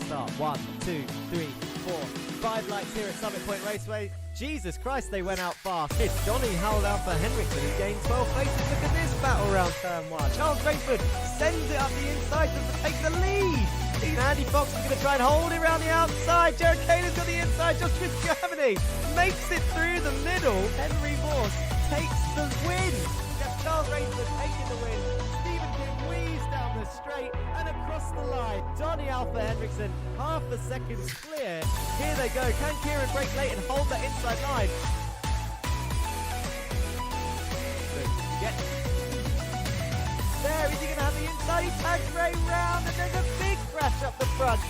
start. 1, 2, 3, 4, 5 lights here at Summit Point Raceway. Jesus Christ, they went out fast. It's Johnny Howell Alpha Henriksen who's gained 12 places. Look at this battle around turn 1. Charles Rayford sends it up the inside to take the lead. Andy Fox is going to try and hold it around the outside. Jared Kaler's got the inside just with Germany. Makes it through the middle. Henry Morse takes the win. That's Charles Rayford taking the win. Stephen King weaves down the straight and across the line. Johnny Alpha Henriksen, half a second clear. Here they go. Can Kieran break late and hold that inside line? There, is he going to have the inside? He tags Ray round and there's a big crash up the front.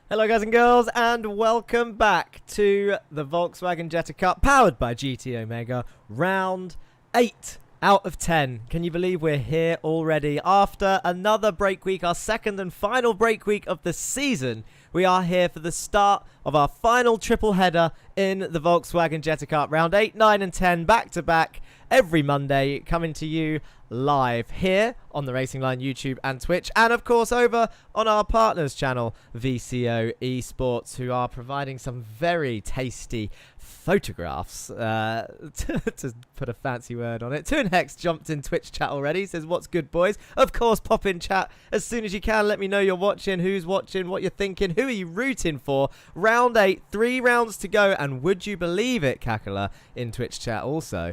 Hello guys and girls, and welcome back to the Volkswagen Jetta Cup, powered by GT Omega, round 8 out of 10. Can you believe we're here already? After another break week, our second and final break week of the season, we are here for the start of our final triple header in the Volkswagen Jetta Cup. Round 8, 9 and 10 back to back every Monday, coming to you live here on the Racing Line YouTube and Twitch, and of course over on our partners channel VCO Esports, who are providing some very tasty photographs, to put a fancy word on it. Toon Hex jumped in Twitch chat already, says what's good boys. Of course, pop in chat as soon as you can. Let me know you're watching, who's watching, what you're thinking, who are you rooting for. Round 8, 3 rounds to go, and would you believe it, Kakala in Twitch chat also,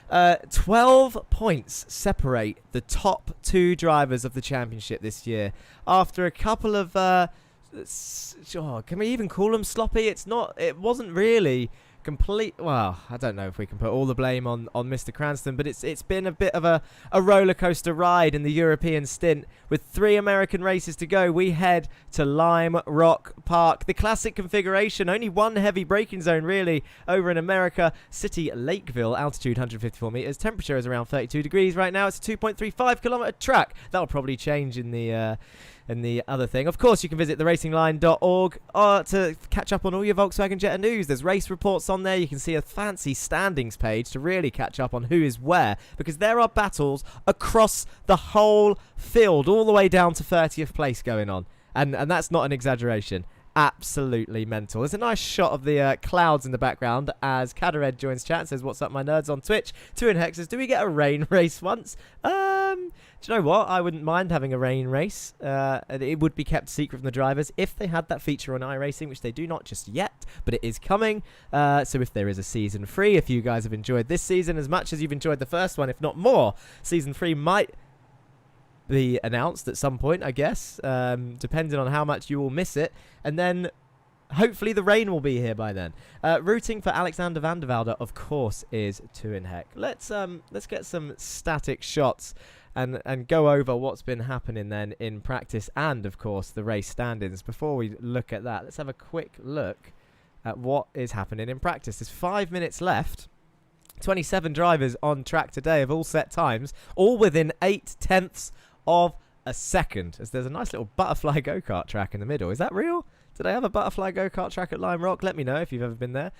12 points separate the top 2 drivers of the championship this year. After a couple of, can we even call them sloppy? It wasn't really complete. Well, I don't know if we can put all the blame on Mr. Cranston, but it's been a bit of a roller coaster ride in the European stint. With 3 American races to go, we head to Lime Rock Park, the classic configuration. Only one heavy braking zone really over in America City, Lakeville. Altitude 154 meters. Temperature is around 32 degrees right now. It's a 2.35 kilometer track. That'll probably change in the other thing. Of course, you can visit theracinglion.org to catch up on all your Volkswagen Jetta news. There's race reports on there. You can see a fancy standings page to really catch up on who is where, because there are battles across the whole field, all the way down to 30th place going on. And that's not an exaggeration. Absolutely mental. There's a nice shot of the clouds in the background as Kadared joins chat and says, what's up my nerds on Twitch? Two in Hex says, do we get a rain race once? Do you know what? I wouldn't mind having a rain race. It would be kept secret from the drivers if they had that feature on iRacing, which they do not just yet, but it is coming. So if there is a season 3, if you guys have enjoyed this season as much as you've enjoyed the first one, if not more, season 3 might be announced at some point, I guess, depending on how much you will miss it. And then hopefully the rain will be here by then. Rooting for Alexander van der Velde, of course, is Two in Heck. Let's get some static shots and go over what's been happening then in practice and, of course, the race stand-ins. Before we look at that, let's have a quick look at what is happening in practice. There's 5 minutes left. 27 drivers on track today of all set times, all within 8/10 of a second. As there's a nice little butterfly go-kart track in the middle. Is that real? Do they have a butterfly go-kart track at Lime Rock? Let me know if you've ever been there.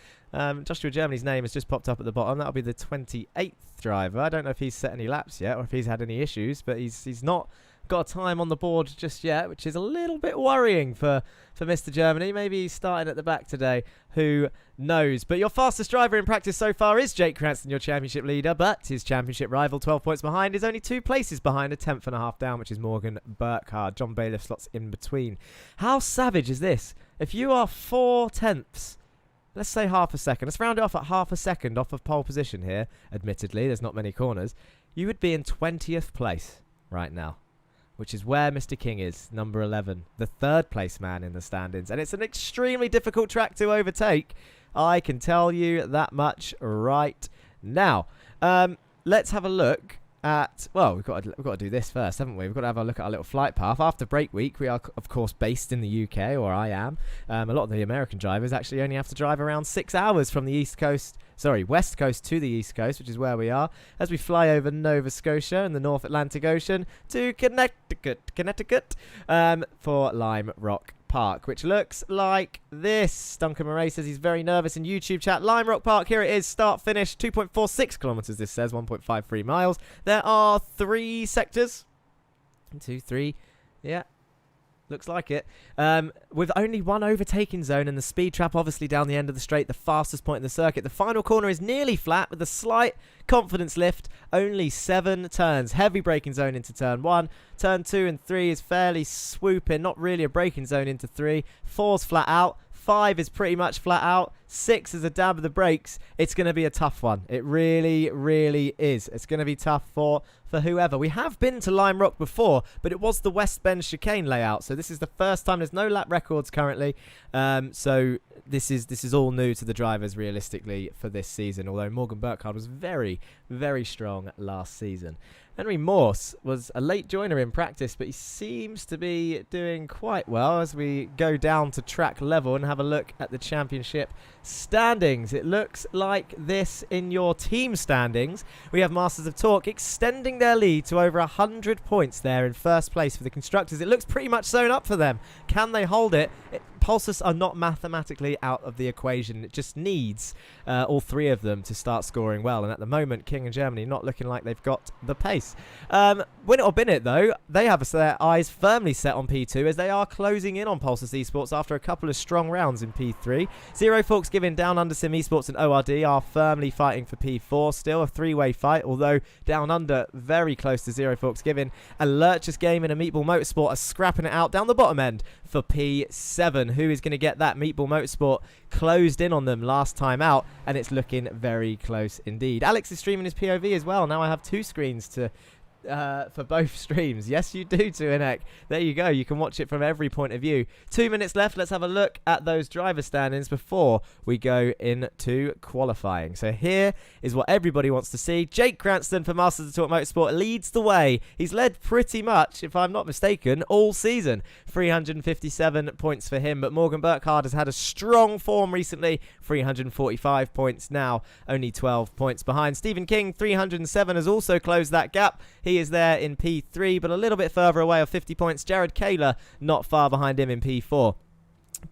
Joshua Germany's name has just popped up at the bottom. That'll be the 28th driver. I don't know if he's set any laps yet or if he's had any issues, but he's not got a time on the board just yet, which is a little bit worrying for Mr. Germany. Maybe he's starting at the back today. Who knows? But your fastest driver in practice so far is Jake Cranston, your championship leader, but his championship rival, 12 points behind, is only 2 places behind, a 10th and a half down, which is Morgan Burkhardt. John Bailiff slots in between. How savage is this? If you are 4/10, let's say half a second. Let's round it off at half a second off of pole position here. Admittedly, there's not many corners. You would be in 20th place right now, which is where Mr. King is, number 11, the 3rd place man in the standings. And it's an extremely difficult track to overtake. I can tell you that much right now. Let's have a look at, well, we've got to do this first, haven't we? We've got to have a look at our little flight path. After break week, we are, of course, based in the UK, or I am. A lot of the American drivers actually only have to drive around 6 hours from the West Coast to the East Coast, which is where we are, as we fly over Nova Scotia and the North Atlantic Ocean to Connecticut, for Lime Rock Park, which looks like this. Duncan Murray says he's very nervous in YouTube chat. Lime Rock Park, here it is, start finish, 2.46 kilometers, this says, 1.53 miles. There are 3 sectors. 1, 2, 3, yeah. Looks like it. With only 1 overtaking zone and the speed trap obviously down the end of the straight, the fastest point in the circuit. The final corner is nearly flat with a slight confidence lift. Only 7 turns. Heavy braking zone into turn 1. Turn 2 and 3 is fairly swooping. Not really a braking zone into 3. 4's flat out. 5 is pretty much flat out. 6 is a dab of the brakes. It's going to be a tough one. It really, really is. It's going to be tough for whoever. We have been to Lime Rock before, but it was the West Bend chicane layout. So this is the first time. There's no lap records currently. So this is all new to the drivers realistically for this season. Although Morgan Burkhardt was very, very strong last season. Henry Morse was a late joiner in practice, but he seems to be doing quite well as we go down to track level and have a look at the championship standings. It looks like this in your team standings. We have Masters of Torque extending their lead to over 100 points there in first place for the constructors. It looks pretty much sewn up for them. Can they hold it? Pulsus are not mathematically out of the equation. It just needs all 3 of them to start scoring well. And at the moment, King and Germany not looking like they've got the pace. Win it or bin it, though, they have their eyes firmly set on P2 as they are closing in on Pulsus Esports after a couple of strong rounds in P3. Zero Forks giving Down Under Sim Esports and ORD are firmly fighting for P4. Still a 3-way fight, although Down Under very close to Zero Forks giving. And Lurch's Gaming and Meatball Motorsport are scrapping it out down the bottom end for P7. Who is going to get that? Meatball Motorsport closed in on them last time out, and it's looking very close indeed. Alex is streaming his POV as well. Now I have 2 screens to for both streams. Yes, you do, Tuinek. There you go. You can watch it from every point of view. 2 minutes left. Let's have a look at those driver standings before we go into qualifying. So here is what everybody wants to see. Jake Cranston for Masters of Torque Motorsport leads the way. He's led pretty much, if I'm not mistaken, all season. 357 points for him, but Morgan Burkhardt has had a strong form recently. 345 points now, only 12 points behind. Stephen King, 307, has also closed that gap. He is there in P3, but a little bit further away of 50 points. Jared Kaler not far behind him in P4.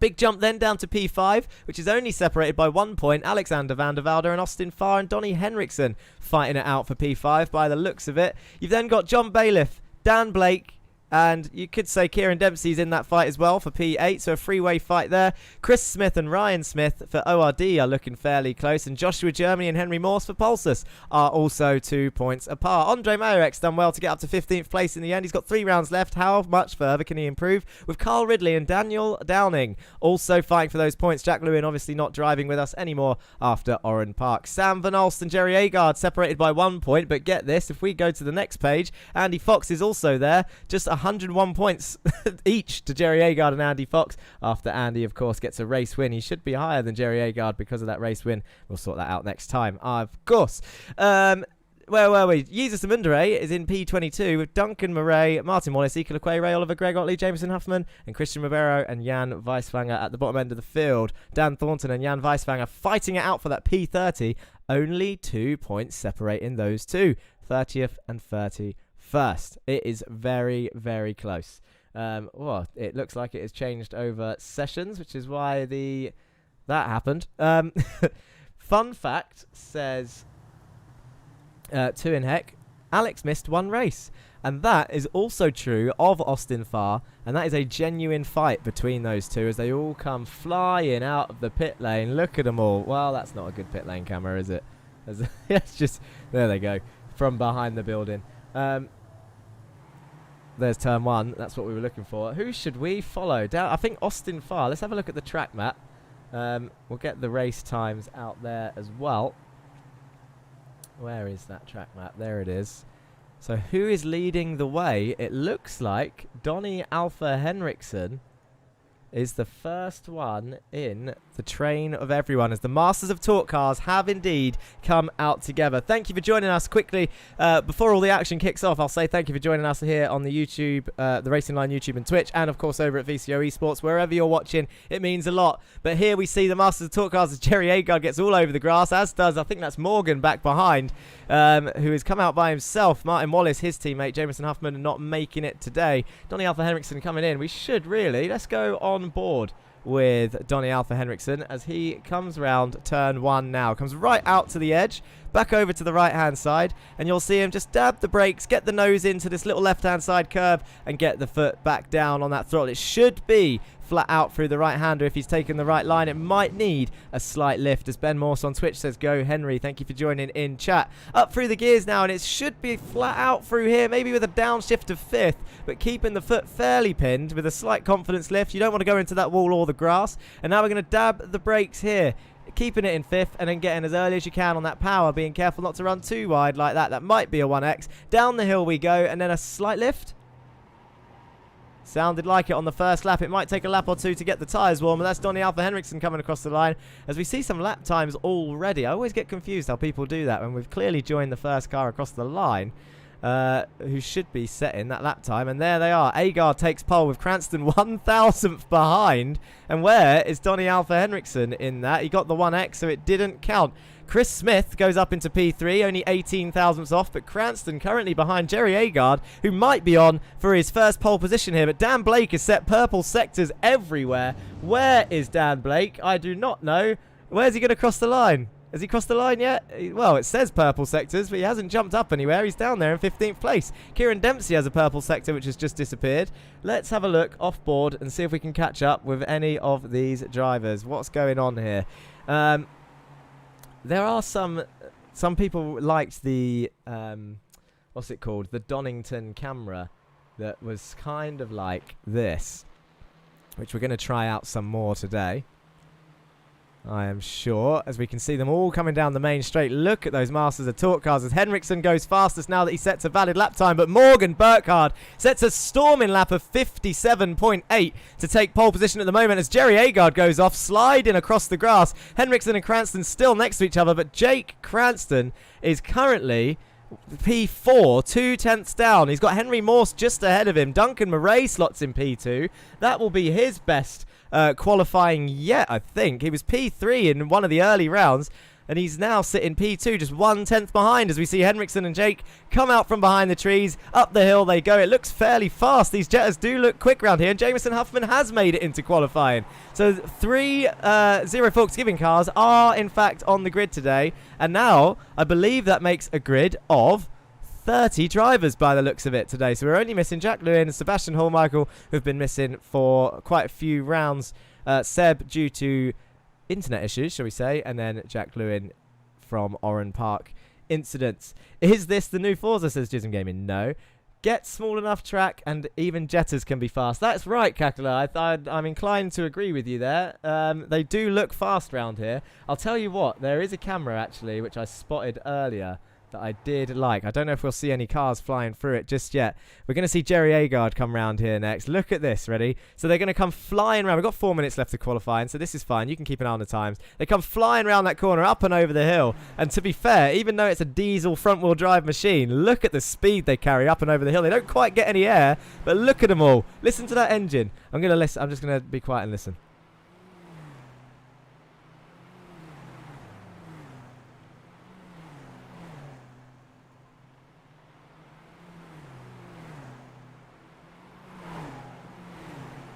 Big jump then down to P5, which is only separated by 1 point. Alexander van der Velde and Austin Farr and Donnie Henriksen fighting it out for P5 by the looks of it. You've then got John Bailiff, Dan Blake, and you could say Kieran Dempsey's in that fight as well for P8, so a 3-way fight there. Chris Smith and Ryan Smith for ORD are looking fairly close, and Joshua Germany and Henry Morse for Pulsus are also 2 points apart. Andre Mayerek's done well to get up to 15th place in the end. He's got 3 rounds left. How much further can he improve? With Carl Ridley and Daniel Downing also fighting for those points. Jack Lewin obviously not driving with us anymore after Oran Park. Sam Van Alst and Jerry Agard separated by 1 point, but get this, if we go to the next page, Andy Fox is also there, just 101 points each to Jerry Agard and Andy Fox. After Andy, of course, gets a race win. He should be higher than Jerry Agard because of that race win. We'll sort that out next time, of course. Where were we? Jesus Amundere is in P22 with Duncan Murray, Martin Wallace, Ika Lequay, Ray Oliver, Greg Otley, Jameson Huffman, and Christian Ribeiro and Jan Weisfanger at the bottom end of the field. Dan Thornton and Jan Weisfanger fighting it out for that P30. Only 2 points separating those two, 30th and 31st. It is very, very close. Well, it looks like it has changed over sessions, which is why that happened. Fun fact says, Tuinhek, Alex missed 1 race. And that is also true of Austin Farr. And that is a genuine fight between those two as they all come flying out of the pit lane. Look at them all. Well, that's not a good pit lane camera, is it? It's just, there they go, from behind the building. There's turn 1. That's what we were looking for. Who should we follow? I think Austin Farr. Let's have a look at the track map. We'll get the race times out there as well. Where is that track map? There it is. So who is leading the way? It looks like Donnie Alpha Henriksen is the first one in the train of everyone, as the Masters of Talk cars have indeed come out together. Thank you for joining us. Quickly, before all the action kicks off, I'll say thank you for joining us here on the YouTube, the Racing Line YouTube and Twitch, and of course over at VCO Esports. Wherever you're watching, it means a lot. But here we see the Masters of Talk cars as Jerry Agard gets all over the grass, as does, I think that's Morgan back behind, who has come out by himself. Martin Wallace, his teammate, Jameson Huffman, not making it today. Donny Alpha Henriksen coming in. We should really, let's go on board with Donny Alpha Henriksen as he comes round turn 1 now. Comes right out to the edge, back over to the right-hand side, and you'll see him just dab the brakes, get the nose into this little left-hand side curve, and get the foot back down on that throttle. It should be flat out through the right-hander if he's taken the right line. It might need a slight lift, as Ben Morse on Twitch says, go Henry. Thank you for joining in chat. Up through the gears now, and it should be flat out through here, maybe with a downshift of 5th, but keeping the foot fairly pinned with a slight confidence lift. You don't want to go into that wall or the grass. And now we're going to dab the brakes here, keeping it in 5th and then getting as early as you can on that power, being careful not to run too wide like that. That might be a 1X. Down the hill we go, and then a slight lift. Sounded like it on the first lap. It might take a lap or two to get the tyres warm, but that's Donny Alpha Henriksen coming across the line as we see some lap times already. I always get confused how people do that when we've clearly joined the first car across the line, who should be setting that lap time. And there they are. Agard takes pole with Cranston 1,000th behind. And where is Donny Alpha Henriksen in that? He got the 1X, so it didn't count. Chris Smith goes up into P3, only 18 thousandths off, but Cranston currently behind Jerry Agard, who might be on for his first pole position here. But Dan Blake has set purple sectors everywhere. Where is Dan Blake? I do not know. Where's he going to cross the line? Has he crossed the line yet? Well, it says purple sectors, but he hasn't jumped up anywhere. He's down there in 15th place. Kieran Dempsey has a purple sector, which has just disappeared. Let's have a look off board and see if we can catch up with any of these drivers. What's going on here? There are some people liked the, what's it called? The Donington camera that was kind of like this, which we're going to try out some more today, I am sure, as we can see them all coming down the main straight. Look at those Masters of Talk cars as Henriksen goes fastest now that he sets a valid lap time, but Morgan Burkhardt sets a storming lap of 57.8 to take pole position at the moment as Jerry Agard goes off, sliding across the grass. Henriksen and Cranston still next to each other, but Jake Cranston is currently P4, 2/10ths down. He's got Henry Morse just ahead of him. Duncan Murray slots in P2. That will be his best qualifying yet, I think. He was P3 in one of the early rounds, and he's now sitting P2, just 1/10 behind, as we see Henriksen and Jake come out from behind the trees. Up the hill they go. It looks fairly fast. These Jettas do look quick round here, and Jameson Huffman has made it into qualifying. So 3 Zero Forksgiving cars are, in fact, on the grid today, and now I believe that makes a grid of 30 drivers by the looks of it today. So we're only missing Jack Lewin and Sebastian Hallmichael, who've been missing for quite a few rounds. Seb due to internet issues, shall we say, and then Jack Lewin from Oran Park incidents. Is this the new Forza, says Jism Gaming? No. Get small enough track and even Jettas can be fast. That's right, Kakala. I'm inclined to agree with you there. They do look fast round here. I'll tell you what, there is a camera actually, which I spotted earlier, that I did like. I don't know if we'll see any cars flying through it just yet. We're going to see Jerry Agard come round here next. Look at this, ready? So they're going to come flying around. We've got 4 minutes left to qualifying, so this is fine. You can keep an eye on the times. They come flying around that corner, up and over the hill. And to be fair, even though it's a diesel front-wheel drive machine, look at the speed they carry up and over the hill. They don't quite get any air, but look at them all. Listen to that engine. I'm going to listen. I'm just going to be quiet and listen.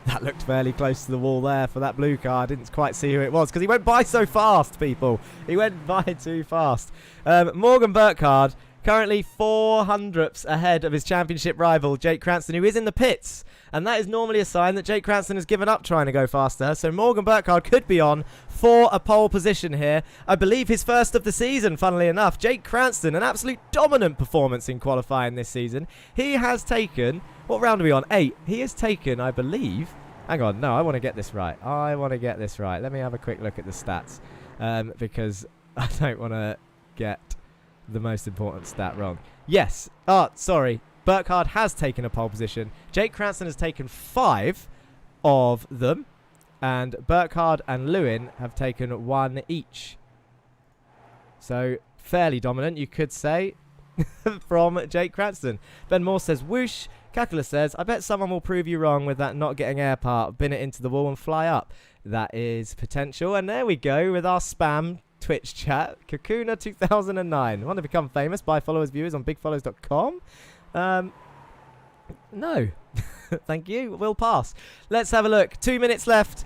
That looked fairly close to the wall there for that blue car. I didn't quite see who it was because he went by so fast, people. He went by too fast. Morgan Burkhardt currently 400ths ahead of his championship rival, Jake Cranston, who is in the pits. And that is normally a sign that Jake Cranston has given up trying to go faster. So Morgan Burkhardt could be on for a pole position here. I believe his first of the season, funnily enough. Jake Cranston, an absolute dominant performance in qualifying this season. He has taken, what round are we on? 8. He has taken, I believe, hang on, no, I want to get this right. Let me have a quick look at the stats because I don't want to get the most important stat wrong. Yes. Sorry. Burkhardt has taken a pole position. Jake Cranston has taken 5 of them. And Burkhardt and Lewin have taken 1 each. So fairly dominant, you could say, from Jake Cranston. Ben Moore says, whoosh. Kakula says, I bet someone will prove you wrong with that not getting air part, bin it into the wall and fly up. That is potential. And there we go with our spam Twitch chat. Kakuna 2009. Want to become famous? Buy followers, viewers on bigfollows.com. No. Thank you. We'll pass. Let's have a look. 2 minutes left.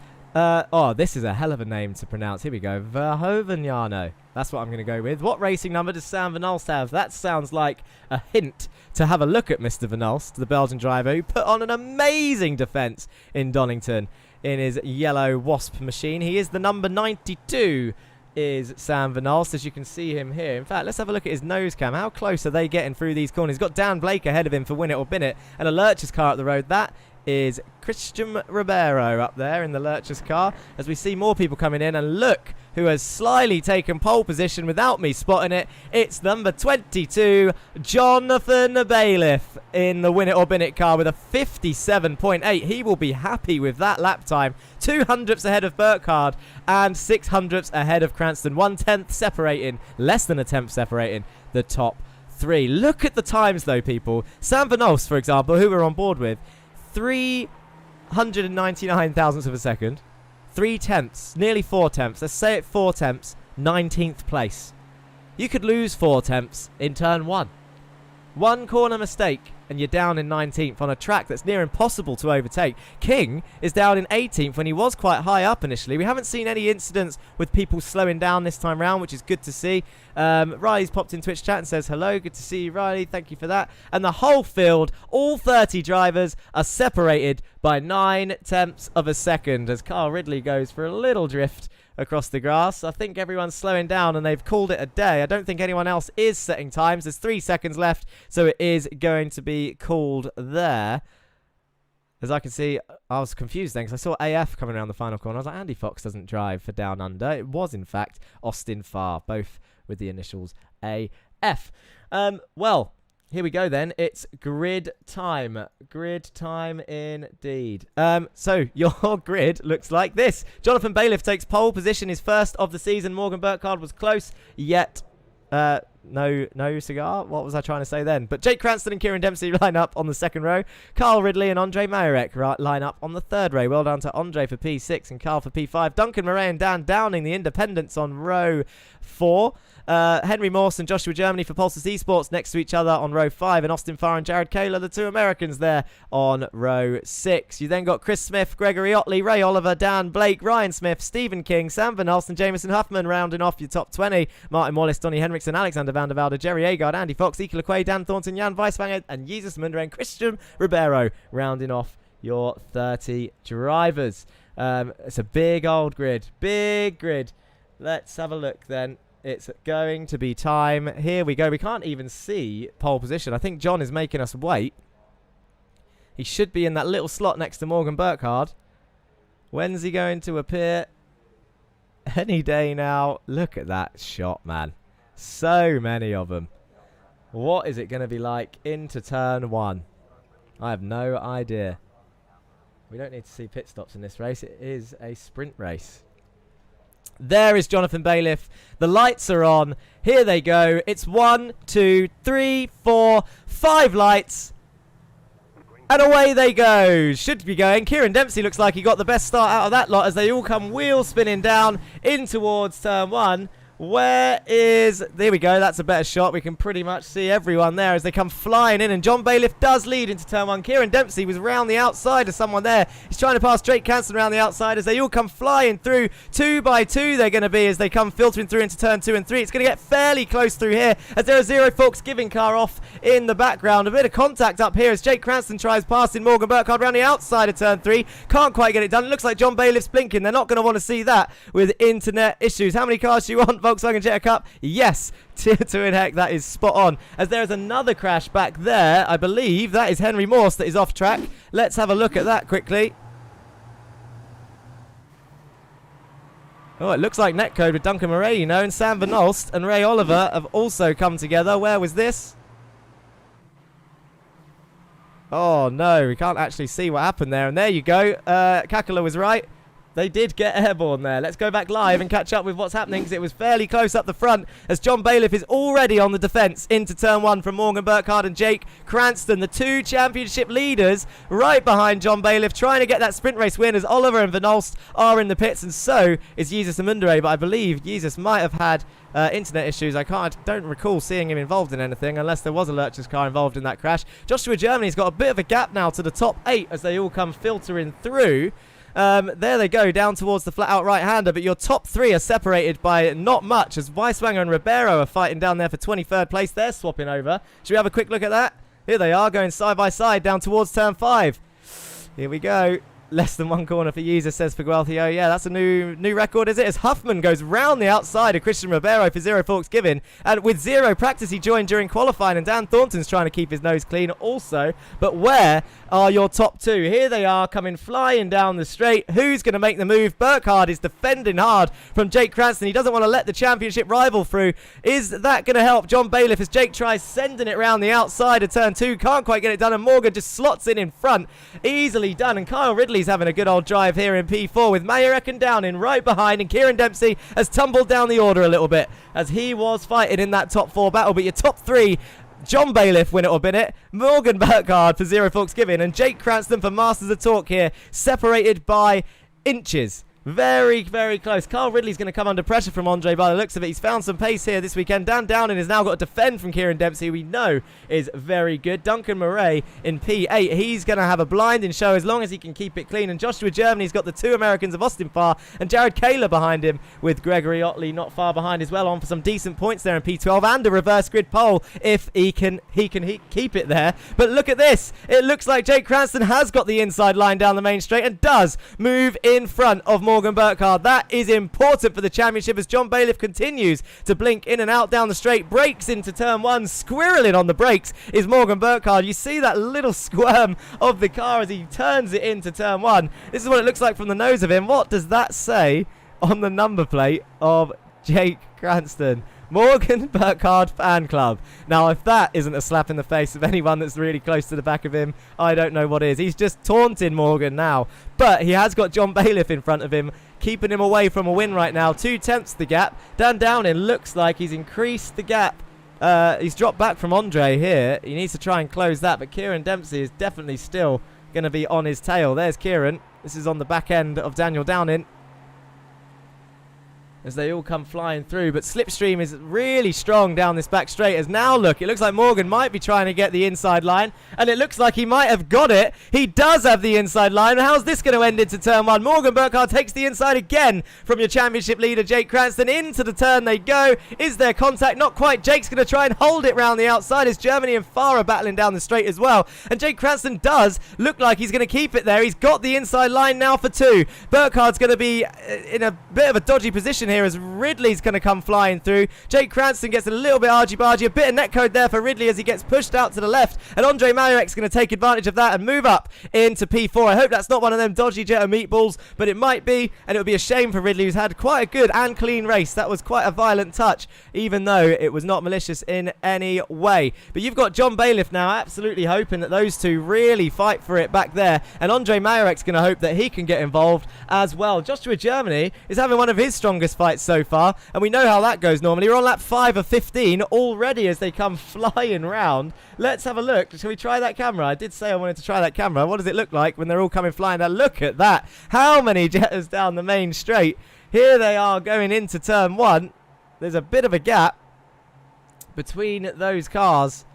This is a hell of a name to pronounce. Here we go. Verhovenjano. That's what I'm going to go with. What racing number does Sam Van Alst have? That sounds like a hint to have a look at Mr. Van Alst, the Belgian driver, who put on an amazing defence in Donington in his yellow Wasp machine. He is the number 92, is Sam Van Alst, as you can see him here. In fact, let's have a look at his nose cam. How close are they getting through these corners? He's got Dan Blake ahead of him for Win It or Bin It, and a Lurch's car up the road. That is Christian Ribeiro up there in the Lurch's car, as we see more people coming in. And look who has slyly taken pole position without me spotting it. It's number 22, Jonathan Bailiff, in the Win It or Bin It car with a 57.8. He will be happy with that lap time. 200ths ahead of Burkhardt and 600ths ahead of Cranston. 1/10 separating, less than a tenth separating the top 3. Look at the times though, people. Sam Van Alst, for example, who we're on board with, 399 thousandths of a second, 3/10, nearly 4/10. Let's say it 4/10, 19th place. You could lose 4/10 in turn 1. One corner mistake and you're down in 19th on a track that's near impossible to overtake. King is down in 18th when he was quite high up initially. We haven't seen any incidents with people slowing down this time round, which is good to see. Riley's popped in Twitch chat and says hello. Good to see you, Riley. Thank you for that. And the whole field, all 30 drivers, are separated by 9/10 of a second as Carl Ridley goes for a little drift across the grass. I think everyone's slowing down and they've called it a day. I don't think anyone else is setting times. There's 3 seconds left, so it is going to be called there. As I can see, I was confused then because I saw AF coming around the final corner. I was like, Andy Fox doesn't drive for Down Under. It was, in fact, Austin Farr, both with the initials AF. Well, here we go then. It's grid time. Grid time indeed. So your grid looks like this. Jonathan Bailiff takes pole position, his first of the season. Morgan Burkhardt was close, yet no cigar. What was I trying to say then? But Jake Cranston and Kieran Dempsey line up on the second row. Carl Ridley and Andre Majorek line up on the third row. Well done to Andre for P6 and Carl for P5. Duncan Murray and Dan Downing, the independents, on row 4. Henry Morse and Joshua Germany for Pulsus Esports next to each other on row 5, and Austin Farr and Jared Kaler, the 2 Americans, there on row 6. You then got Chris Smith, Gregory Otley, Ray Oliver, Dan Blake, Ryan Smith, Stephen King, Sam Van Alst and Jameson Huffman rounding off your top 20. Martin Wallace, Donny Henriksen, Alexander Van der Velde, Jerry Agard, Andy Fox, Ike LeQuay, Dan Thornton, Jan Weiswanger and Jesus Munder and Christian Ribeiro rounding off your 30 drivers. It's a big old grid. Big grid. Let's have a look then. It's going to be time. Here we go. We can't even see pole position. I think John is making us wait. He should be in that little slot next to Morgan Burkhardt. When's he going to appear? Any day now. Look at that shot, man. So many of them. What is it going to be like into turn 1? I have no idea. We don't need to see pit stops in this race. It is a sprint race. There is Jonathan Bailiff. The lights are on. Here they go. It's 1, 2, 3, 4, 5 lights. And away they go. Should be going. Kieran Dempsey looks like he got the best start out of that lot as they all come wheel spinning down in towards turn 1. Where is... There we go. That's a better shot. We can pretty much see everyone there as they come flying in. And John Bailiff does lead into turn 1. Kieran Dempsey was round the outside of someone there. He's trying to pass Drake Canson around the outside as they all come flying through. 2 by 2 they're going to be as they come filtering through into turn 2 and 3. It's going to get fairly close through here as there are Zero Fox giving car off in the background. A bit of contact up here as Jake Cranston tries passing Morgan Burkhardt around the outside of turn 3. Can't quite get it done. It looks like John Bailiff's blinking. They're not going to want to see that with internet issues. How many cars do you want? Volkswagen Jetta Cup? Yes, tier 2 in heck, that is spot on. As there is another crash back there, I believe that is Henry Morse that is off track. Let's have a look at that quickly. Oh, it looks like netcode with Duncan Murray, you know, and Sam Van Alst and Ray Oliver have also come together. Where was this? Oh no, we can't actually see what happened there. And there you go. Kakula was right. They did get airborne there. Let's go back live and catch up with what's happening, because it was fairly close up the front as John Bailiff is already on the defence into turn 1 from Morgan Burkhardt and Jake Cranston, the 2 championship leaders right behind John Bailiff, trying to get that sprint race win as Oliver and Van Olst are in the pits, and so is Jesus Amundere, but I believe Jesus might have had internet issues. I don't recall seeing him involved in anything unless there was a Lurchers car involved in that crash. Joshua Germany's got a bit of a gap now to the top 8 as they all come filtering through. There they go, down towards the flat-out right-hander, but your top 3 are separated by not much as Weiswanger and Ribeiro are fighting down there for 23rd place. They're swapping over. Should we have a quick look at that? Here they are, going side by side down towards turn 5. Here we go. Less than 1 corner for Jesus, says Figuelthio. Yeah, that's a new record, is it? As Huffman goes round the outside of Christian Ribeiro for Zero Forks Given. And with zero practice, he joined during qualifying. And Dan Thornton's trying to keep his nose clean also. But where are your top 2? Here they are, coming flying down the straight. Who's going to make the move? Burkhardt is defending hard from Jake Cranston. He doesn't want to let the championship rival through. Is that going to help John Bailiff as Jake tries sending it round the outside of turn 2? Can't quite get it done. And Morgan just slots in front. Easily done. And Kyle Ridley's having a good old drive here in P4 with Mayerek and Downing right behind, and Kieran Dempsey has tumbled down the order a little bit as he was fighting in that top 4 battle. But your top 3, John Bailiff, win it or bin it, Morgan Burkhardt for Zero Forks Given, and Jake Cranston for Masters of Talk here, separated by inches. Very, very close. Carl Ridley's going to come under pressure from Andre by the looks of it. He's found some pace here this weekend. Dan Downing has now got to defend from Kieran Dempsey, who we know is very good. Duncan Murray in P8. He's going to have a blinding show as long as he can keep it clean. And Joshua Germany's got the 2 Americans of Austin Farr and Jared Kaler behind him, with Gregory Otley not far behind as well, on for some decent points there in P12 and a reverse grid pole if he can keep it there. But look at this. It looks like Jake Cranston has got the inside line down the main straight and does move in front of Morgan Burkhardt. That is important for the championship as John Bailiff continues to blink in and out down the straight, breaks into turn 1, squirreling on the brakes is Morgan Burkhardt. You see that little squirm of the car as he turns it into turn 1. This is what it looks like from the nose of him. What does that say on the number plate of Jake Cranston? Morgan Burkhardt Fan Club. Now, if that isn't a slap in the face of anyone that's really close to the back of him, I don't know what is. He's just taunting Morgan now. But he has got John Bailiff in front of him, keeping him away from a win right now. 2/10 the gap. Dan Downing looks like he's increased the gap. He's dropped back from Andre here. He needs to try and close that, but Kieran Dempsey is definitely still going to be on his tail. There's Kieran. This is on the back end of Daniel Downing as they all come flying through. But Slipstream is really strong down this back straight as now, look, it looks like Morgan might be trying to get the inside line, and it looks like he might have got it. He does have the inside line. How's this going to end into turn 1? Morgan Burkhardt takes the inside again from your championship leader Jake Cranston. Into the turn they go. Is there contact? Not quite. Jake's going to try and hold it round the outside as Germany and Farah are battling down the straight as well, and Jake Cranston does look like he's going to keep it there. He's got the inside line now for 2. Burkhardt's going to be in a bit of a dodgy position here as Ridley's going to come flying through. Jake Cranston gets a little bit argy-bargy. A bit of netcode there for Ridley as he gets pushed out to the left. And Andre Mayerek's going to take advantage of that and move up into P4. I hope that's not one of them dodgy Jetta meatballs, but it might be. And it would be a shame for Ridley, who's had quite a good and clean race. That was quite a violent touch, even though it was not malicious in any way. But you've got John Bailiff now absolutely hoping that those 2 really fight for it back there. And Andre Mayerek's going to hope that he can get involved as well. Joshua Germany is having one of his strongest fights so far, and we know how that goes normally. We're on lap 5 of 15 already as they come flying round. Let's have a look. Shall we try that camera? I did say I wanted to try that camera. What does it look like when they're all coming flying down? Look at that. How many Jettas down the main straight? Here they are going into turn 1. There's a bit of a gap between those cars.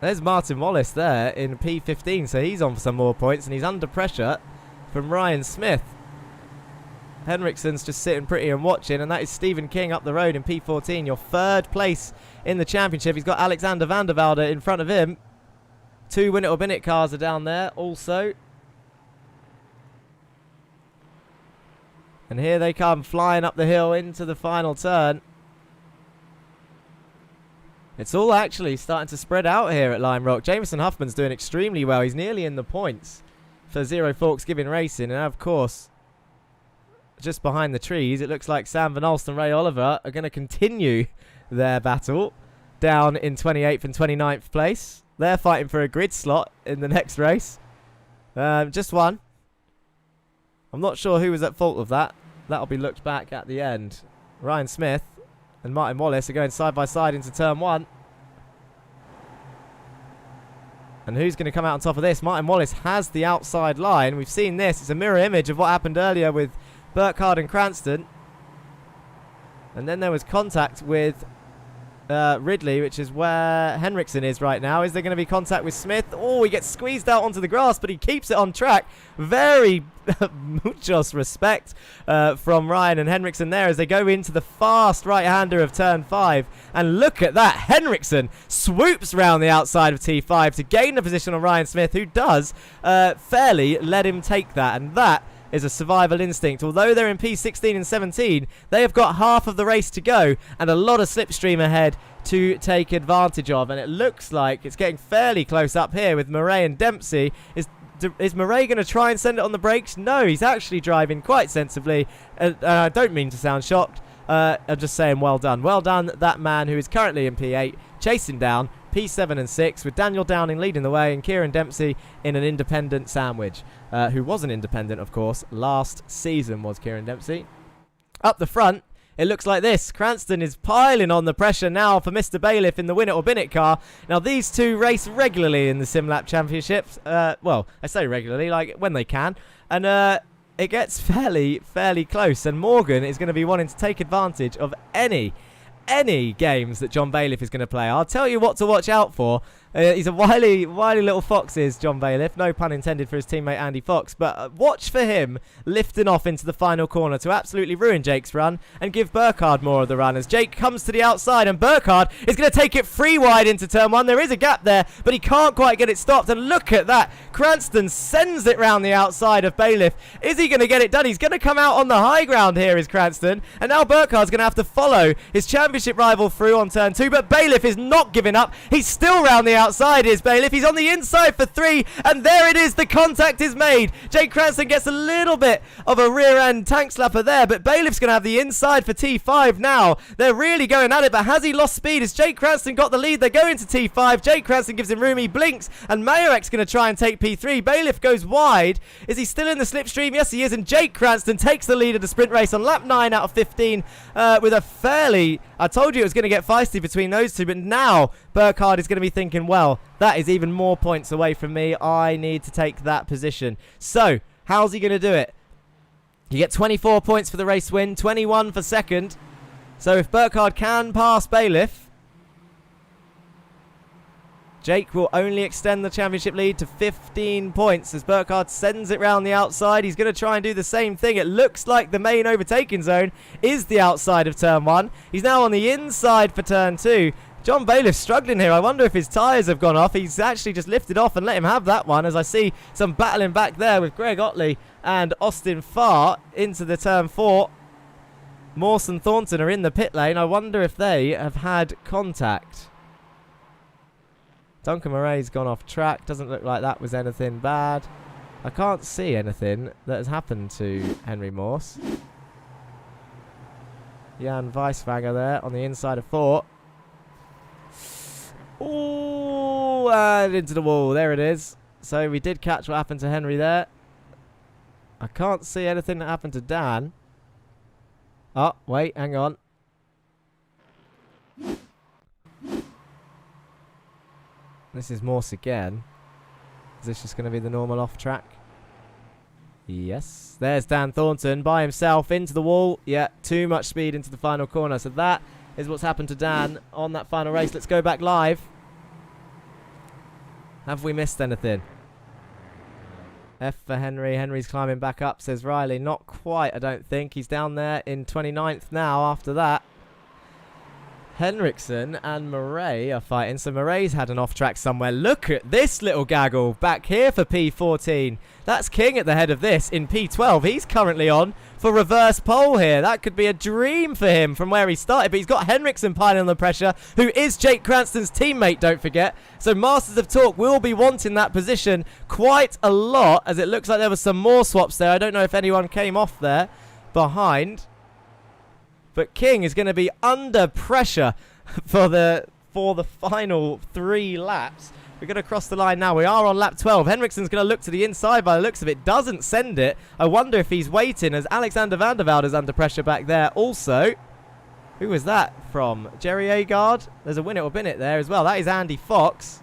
There's Martin Wallace there in P15, so he's on for some more points, and he's under pressure from Ryan Smith. Henriksen's just sitting pretty and watching, and that is Stephen King up the road in P14, your 3rd place in the championship. He's got Alexander van der Velde in front of him. 2 Win It or Bin It cars are down there also. And here they come flying up the hill into the final turn. It's all actually starting to spread out here at Lime Rock. Jameson Huffman's doing extremely well. He's nearly in the points for Zero Forks Given Racing. And of course, just behind the trees, it looks like Sam Van Olst and Ray Oliver are going to continue their battle down in 28th and 29th place. They're fighting for a grid slot in the next race. Just one. I'm not sure who was at fault of that. That'll be looked back at the end. Ryan Smith and Martin Wallace are going side by side into turn 1. And who's going to come out on top of this? Martin Wallace has the outside line. We've seen this. It's a mirror image of what happened earlier with Burkhardt and Cranston. And then there was contact with Ridley, which is where Henriksen is right now. Is there going to be contact with Smith? Oh, he gets squeezed out onto the grass, but he keeps it on track. Very muchos respect from Ryan and Henriksen there as they go into the fast right-hander of turn 5. And look at that. Henriksen swoops round the outside of T5 to gain the position on Ryan Smith, who does fairly let him take that. And that is a survival instinct. Although they're in P16 and 17, they have got half of the race to go and a lot of slipstream ahead to take advantage of. And it looks like it's getting fairly close up here with Murray and Dempsey. Is Murray going to try and send it on the brakes? No, he's actually driving quite sensibly. I don't mean to sound shocked. I'm just saying well done. Well done, that man who is currently in P8, chasing down P7 and 6 with Daniel Downing leading the way and Kieran Dempsey in an independent sandwich, who was an independent, of course. Last season was Kieran Dempsey. Up the front, it looks like this. Cranston is piling on the pressure now for Mr. Bailiff in the Win It or Bin It car. Now, these two race regularly in the SimLab Championships. Well, I say regularly, like when they can. And it gets fairly close. And Morgan is going to be wanting to take advantage of any games that John Bailiff is going to play. I'll tell you what to watch out for. He's a wily little fox, is John Bailiff. No pun intended for his teammate Andy Fox. But watch for him lifting off into the final corner to absolutely ruin Jake's run and give Burkhardt more of the run as Jake comes to the outside and Burkhardt is going to take it free wide into turn 1. There is a gap there, but he can't quite get it stopped. And look at that. Cranston sends it round the outside of Bailiff. Is he going to get it done? He's going to come out on the high ground here, is Cranston. And now Burkhardt's going to have to follow his championship rival through on turn 2. But Bailiff is not giving up. He's still round the outside, is Bailiff. He's on the inside for 3, and there it is. The contact is made. Jake Cranston gets a little bit of a rear end tank slapper there, but Bailiff's going to have the inside for T5 now. They're really going at it, but has he lost speed? Has Jake Cranston got the lead? They're going to T5. Jake Cranston gives him room. He blinks, and Mayorek's going to try and take P3. Bailiff goes wide. Is he still in the slipstream? Yes, he is, and Jake Cranston takes the lead of the sprint race on lap 9 out of 15 with a fairly... I told you it was going to get feisty between those two, but now Burkhardt is going to be thinking, well, that is even more points away from me. I need to take that position. So, how's he going to do it? You get 24 points for the race win, 21 for second. So if Burkhardt can pass Bailiff, Jake will only extend the championship lead to 15 points as Burkhardt sends it round the outside. He's going to try and do the same thing. It looks like the main overtaking zone is the outside of turn 1. He's now on the inside for turn 2. John Bailiff's struggling here. I wonder if his tyres have gone off. He's actually just lifted off and let him have that one, as I see some battling back there with Greg Otley and Austin Farr into the turn 4. Morse and Thornton are in the pit lane. I wonder if they have had contact. Duncan Murray's gone off track. Doesn't look like that was anything bad. I can't see anything that has happened to Henry Morse. Jan Weiswager there on the inside of 4. Ooh, and into the wall. There it is. So we did catch what happened to Henry there. I can't see anything that happened to Dan. Oh, wait, hang on. This is Morse again. Is this just going to be the normal off track? Yes. There's Dan Thornton by himself into the wall. Yeah, too much speed into the final corner. So that is what's happened to Dan on that final race. Let's go back live. Have we missed anything? F for Henry. Henry's climbing back up, says Riley. Not quite, I don't think. He's down there in 29th now after that. Henriksen and Murray are fighting. So Murray's had an off track somewhere. Look at this little gaggle back here for P14. That's King at the head of this in P12. He's currently on for reverse pole here. That could be a dream for him from where he started. But he's got Henriksen piling on the pressure, who is Jake Cranston's teammate, don't forget. So Masters of Talk will be wanting that position quite a lot, as it looks like there was some more swaps there. I don't know if anyone came off there behind. But King is going to be under pressure for the final 3 laps. We're going to cross the line now. We are on lap 12. Henriksen's going to look to the inside by the looks of it. Doesn't send it. I wonder if he's waiting as Alexander van der Velde is under pressure back there. Also, who was that from? Jerry Agard. There's a win it or bin it there as well. That is Andy Fox.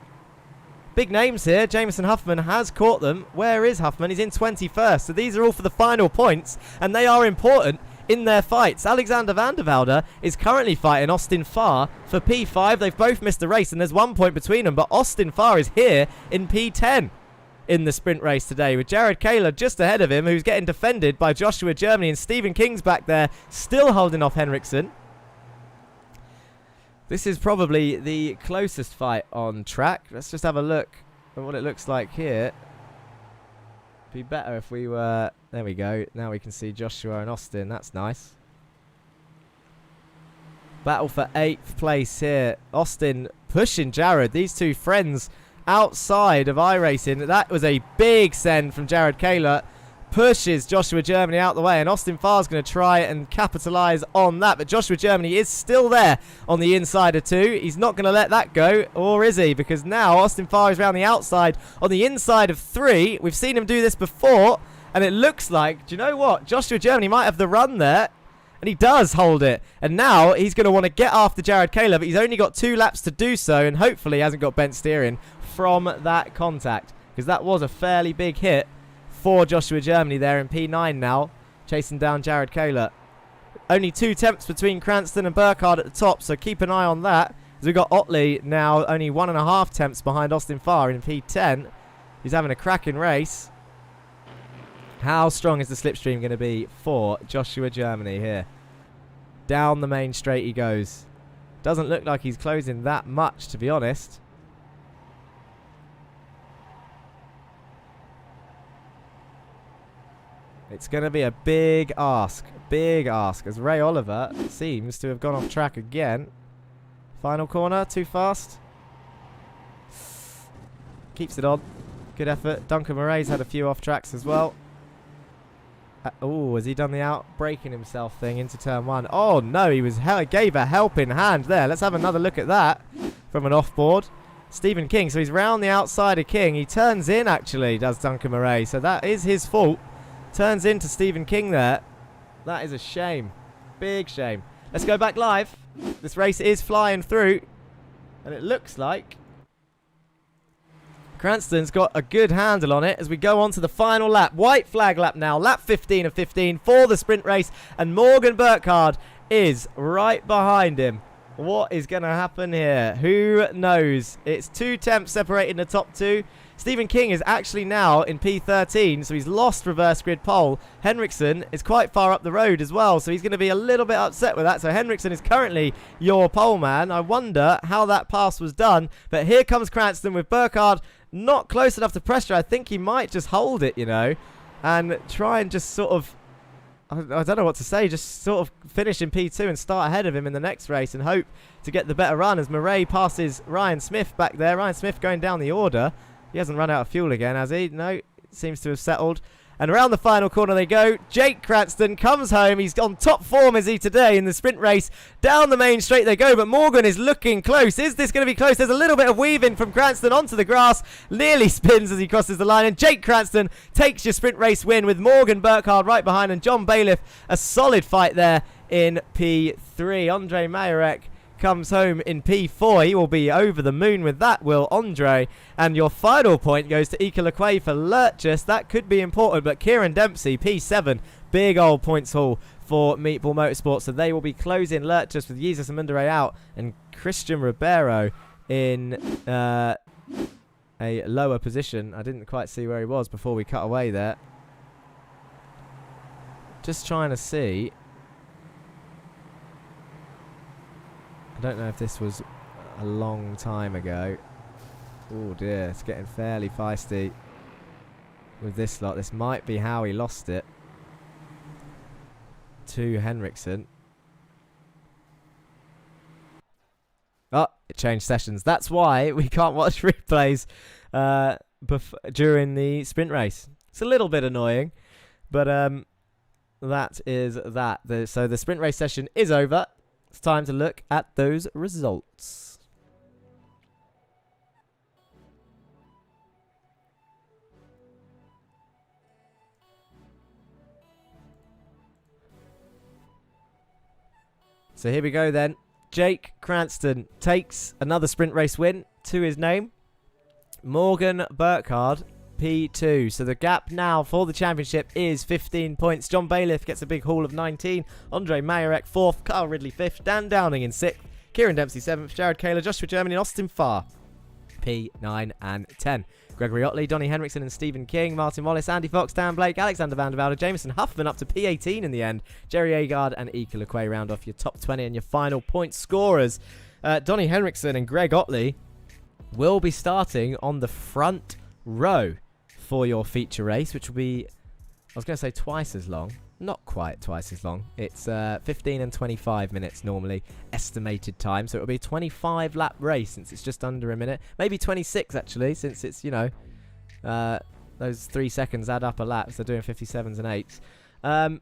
Big names here. Jameson Huffman has caught them. Where is Huffman? He's in 21st. So these are all for the final points, and they are important in their fights. Alexander van der Velde is currently fighting Austin Farr for P5. They've both missed the race, and there's 1 point between them, but Austin Farr is here in P10 in the sprint race today, with Jared Kaler just ahead of him, who's getting defended by Joshua Germany, and Stephen King's back there still holding off Henriksen. This is probably the closest fight on track. Let's just have a look at what it looks like here. Be better if we were... There we go. Now we can see Joshua and Austin. That's nice. Battle for 8th place here. Austin pushing Jared. These two friends outside of iRacing. That was a big send from Jared Kaler. Pushes Joshua Germany out the way, and Austin Farr's going to try and capitalise on that, but Joshua Germany is still there on the inside of 2. He's not going to let that go, or is he? Because now Austin Farr is around the outside on the inside of 3. We've seen him do this before, and it looks like, do you know what? Joshua Germany might have the run there, and he does hold it. And now he's going to want to get after Jared Kaler, but he's only got 2 laps to do so, and hopefully hasn't got bent steering from that contact, because that was a fairly big hit for Joshua Germany there in P9 now, chasing down Jared Kaler. Only 2 tenths between Cranston and Burkhardt at the top, so keep an eye on that. As we've got Otley now only 1.5 tenths behind Austin Farr in P10. He's having a cracking race. How strong is the slipstream going to be for Joshua Germany here? Down the main straight he goes. Doesn't look like he's closing that much, to be honest. It's going to be a big ask, as Ray Oliver seems to have gone off track again. Final corner, too fast. Keeps it on. Good effort. Duncan Murray's had a few off tracks as well. Oh, has he done the out-braking himself thing into turn 1? Oh, no, he gave a helping hand there. Let's have another look at that from an off-board. Stephen King, so he's round the outside of King. He turns in, actually, does Duncan Murray. So that is his fault. Turns into Stephen King there. That is a shame. Big shame. Let's go back live. This race is flying through. And it looks like Cranston's got a good handle on it as we go on to the final lap. White flag lap now. Lap 15 of 15 for the sprint race. And Morgan Burkhardt is right behind him. What is going to happen here? Who knows? It's 2 tenths separating the top 2. Stephen King is actually now in P13, so he's lost reverse grid pole. Henriksen is quite far up the road as well, so he's going to be a little bit upset with that. So Henriksen is currently your pole man. I wonder how that pass was done. But here comes Cranston with Burkhardt not close enough to pressure. I think he might just hold it, you know, and try and just sort of, I don't know what to say, just sort of finish in P2 and start ahead of him in the next race and hope to get the better run as Murray passes Ryan Smith back there. Ryan Smith going down the order. He hasn't run out of fuel again, has he? No, seems to have settled. And around the final corner they go. Jake Cranston comes home. He's on top form, is he, today in the sprint race. Down the main straight they go, but Morgan is looking close. Is this going to be close? There's a little bit of weaving from Cranston onto the grass. Nearly spins as he crosses the line. And Jake Cranston takes your sprint race win with Morgan Burkhardt right behind. And John Bailiff, a solid fight there in P3. Andre Mayarek comes home in P4. He will be over the moon with that, will Andre. And your final point goes to Ika Lequay for Lurchus. That could be important, but Kieran Dempsey, P7, big old points haul for Meatball Motorsport. So they will be closing Lurchus with Jesus Amundare out and Christian Ribeiro in a lower position. I didn't quite see where he was before we cut away there. Just trying to see. I don't know if this was a long time ago. Oh dear, it's getting fairly feisty with this lot. This might be how he lost it to Henriksen. Oh, it changed sessions. That's why we can't watch replays during the sprint race. It's a little bit annoying, but that is that. So the sprint race session is over. It's time to look at those results. So here we go then. Jake Cranston takes another sprint race win to his name. Morgan Burkhardt, P2. So the gap now for the championship is 15 points. John Bailiff gets a big haul of 19. Andre Majorek 4th. Carl Ridley 5th. Dan Downing in 6th. Kieran Dempsey 7th. Jared Kaler, Joshua Germany and Austin Farr, P9 and 10. Gregory Otley, Donnie Henriksen and Stephen King, Martin Wallace, Andy Fox, Dan Blake, Alexander Van der Velde, Jameson Huffman up to P18 in the end. Jerry Agard and Ika Lequay round off your top 20 and your final point scorers. Donnie Henriksen and Greg Otley will be starting on the front row for your feature race, which will be, I was going to say twice as long. Not quite twice as long. It's 15 and 25 minutes normally estimated time. So it'll be a 25 lap race since it's just under a minute. Maybe 26 actually, since it's, you know, those 3 seconds add up a lap. So they're doing 57s and 8s.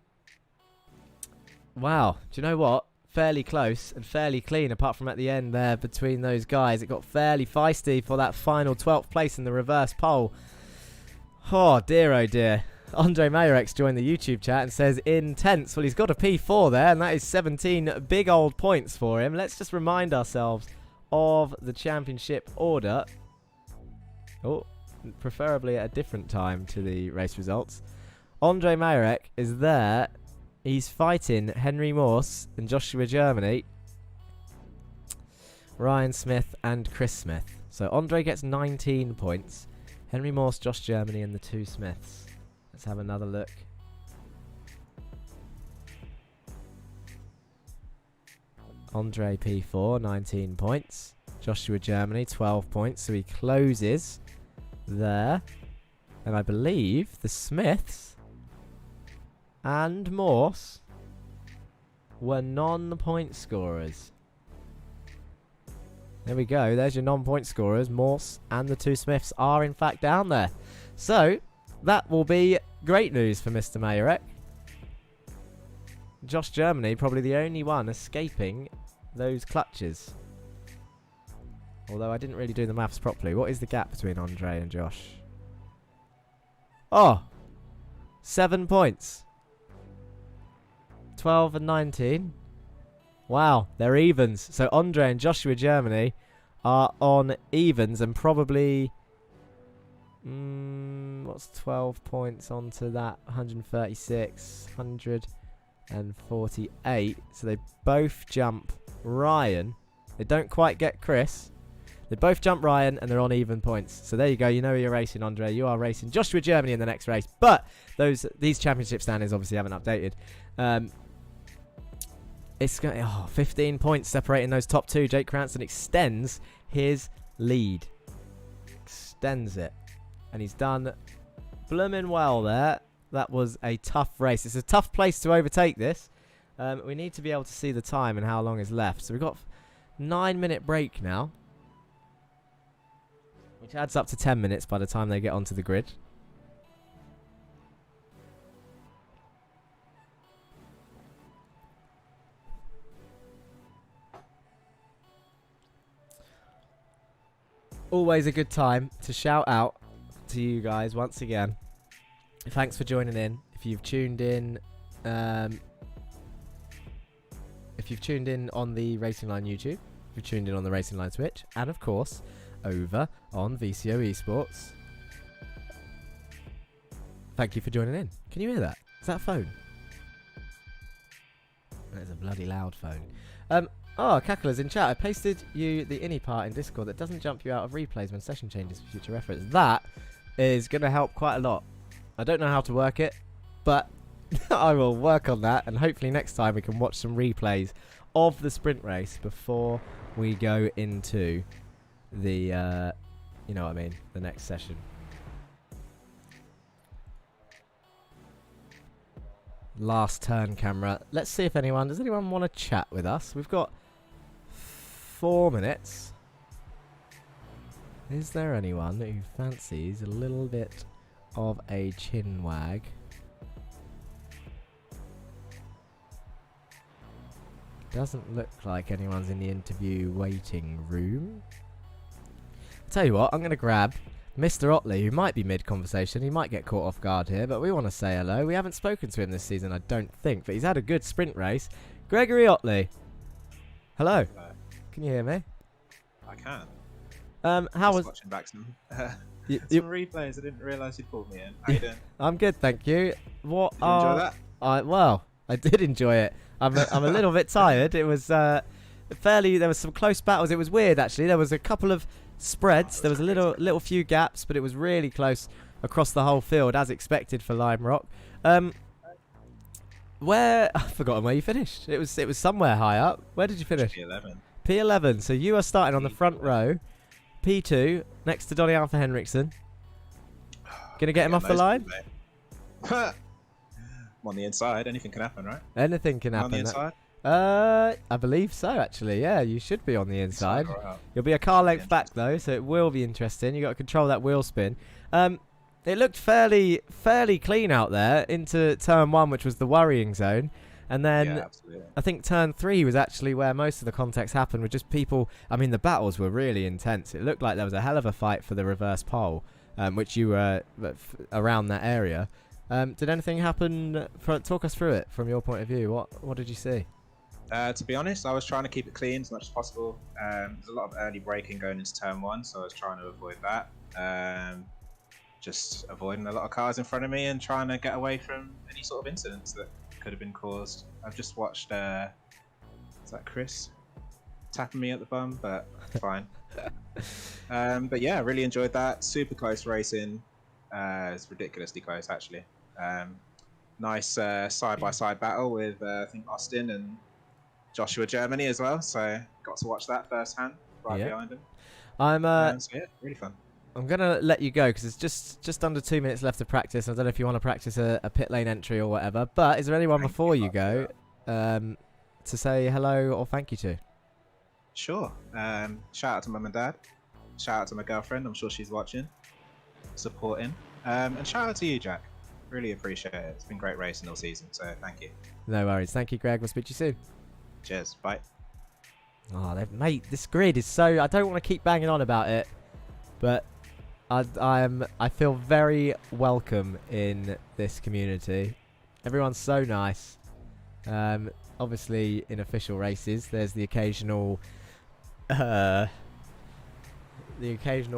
Wow. Do you know what? Fairly close and fairly clean apart from at the end there between those guys. It got fairly feisty for that final 12th place in the reverse pole. Oh dear, oh dear. Andre Mayorex joined the YouTube chat and says intense. Well, he's got a P4 there, and that is 17 big old points for him. Let's just remind ourselves of the championship order. Oh, preferably at a different time to the race results. Andre Majorek is there. He's fighting Henry Morse and Joshua Germany, Ryan Smith and Chris Smith. So Andre gets 19 points. Henry Morse, Josh Germany and the 2 Smiths. Let's have another look. Andre P4, 19 points. Joshua Germany, 12 points. So he closes there. And I believe the Smiths and Morse were non-point scorers. There we go. There's your non-point scorers. Morse and the 2 Smiths are in fact down there. So that will be great news for Mr. Majorek. Josh Germany, probably the only one escaping those clutches. Although I didn't really do the maths properly. What is the gap between Andre and Josh? Oh! 7 points. 12 and 19. Wow, they're evens. So Andre and Joshua Germany are on evens and probably... what's 12 points onto that? 136, 148. So they both jump Ryan. They don't quite get Chris. They both jump Ryan and they're on even points. So there you go. You know you're racing, Andre. You are racing Joshua Germany in the next race. But these championship standings obviously haven't updated. It's going 15 points separating those top 2. Jake Cranston extends his lead. Extends it. And he's done blooming well there. That was a tough race. It's a tough place to overtake this. We need to be able to see the time and how long is left. So we've got 9-minute break now, which adds up to 10 minutes by the time they get onto the grid. Always a good time to shout out to you guys once again. Thanks for joining in. If you've tuned in on the Racing Line YouTube, if you've tuned in on the Racing Line Twitch, and of course over on VCO Esports, thank you for joining in. Can you hear that? Is that a phone? That is a bloody loud phone. Cackler's in chat. I pasted you the innie part in Discord that doesn't jump you out of replays when session changes for future reference. That is going to help quite a lot. I don't know how to work it, but I will work on that, and hopefully next time we can watch some replays of the sprint race before we go into the, you know what I mean, the next session. Last turn camera. Let's see if does anyone want to chat with us? We've got 4 minutes. Is there anyone who fancies a little bit of a chin wag? Doesn't look like anyone's in the interview waiting room. I'll tell you what, I'm going to grab Mr. Otley, who might be mid-conversation. He might get caught off guard here, but we want to say hello. We haven't spoken to him this season, I don't think, but he's had a good sprint race. Gregory Otley, Hello. Hello. Can you hear me? I can. How was? Watching back some You, some replays. I didn't realise you pulled me in. How you doing? I'm good, thank you. What Did you enjoy that? I did enjoy it. I'm a little bit tired. It was fairly. There was some close battles. It was weird actually. There was a couple of spreads. There was a little few gaps, but it was really close across the whole field, as expected for Lime Rock. Where I've forgotten where you finished. It was somewhere high up. Where did you finish? P11. P11. So you are starting on the front row. P2 next to Donny Alpha Henriksen. Gonna get him off the line? I'm on the inside. Anything can happen, right? Anything can happen. On the inside? I believe so actually. Yeah, you should be on the inside. Right. You'll be a car length back though, so it will be interesting. You got to control that wheel spin. It looked fairly clean out there into turn 1, which was the worrying zone. And then I think turn 3 was actually where most of the contacts happened with just people. I mean, the battles were really intense. It looked like there was a hell of a fight for the reverse pole, which you were around that area. Did anything happen? Talk us through it from your point of view. What did you see? To be honest, I was trying to keep it clean as much as possible. There's a lot of early braking going into turn 1, so I was trying to avoid that. Just avoiding a lot of cars in front of me and trying to get away from any sort of incidents that could have been caused. I've just watched, is that Chris? Tapping me at the bum, but fine. But yeah, I really enjoyed that. Super close racing. It's ridiculously close, actually. Nice side-by-side battle with, I think, Austin and Joshua Germany as well. So got to watch that firsthand right behind him. So yeah, really fun. I'm going to let you go because it's just under 2 minutes left to practice. I don't know if you want to practice a pit lane entry or whatever. But is there anyone before you go to say hello or thank you to? Sure. Shout out to mum and dad. Shout out to my girlfriend. I'm sure she's watching, supporting. And shout out to you, Jack. Really appreciate it. It's been great racing all season, so thank you. No worries. Thank you, Greg. We'll speak to you soon. Cheers. Bye. Oh, mate, this grid is so... I don't want to keep banging on about it, but... I feel very welcome in this community. Everyone's so nice. Obviously, in official races, there's the occasional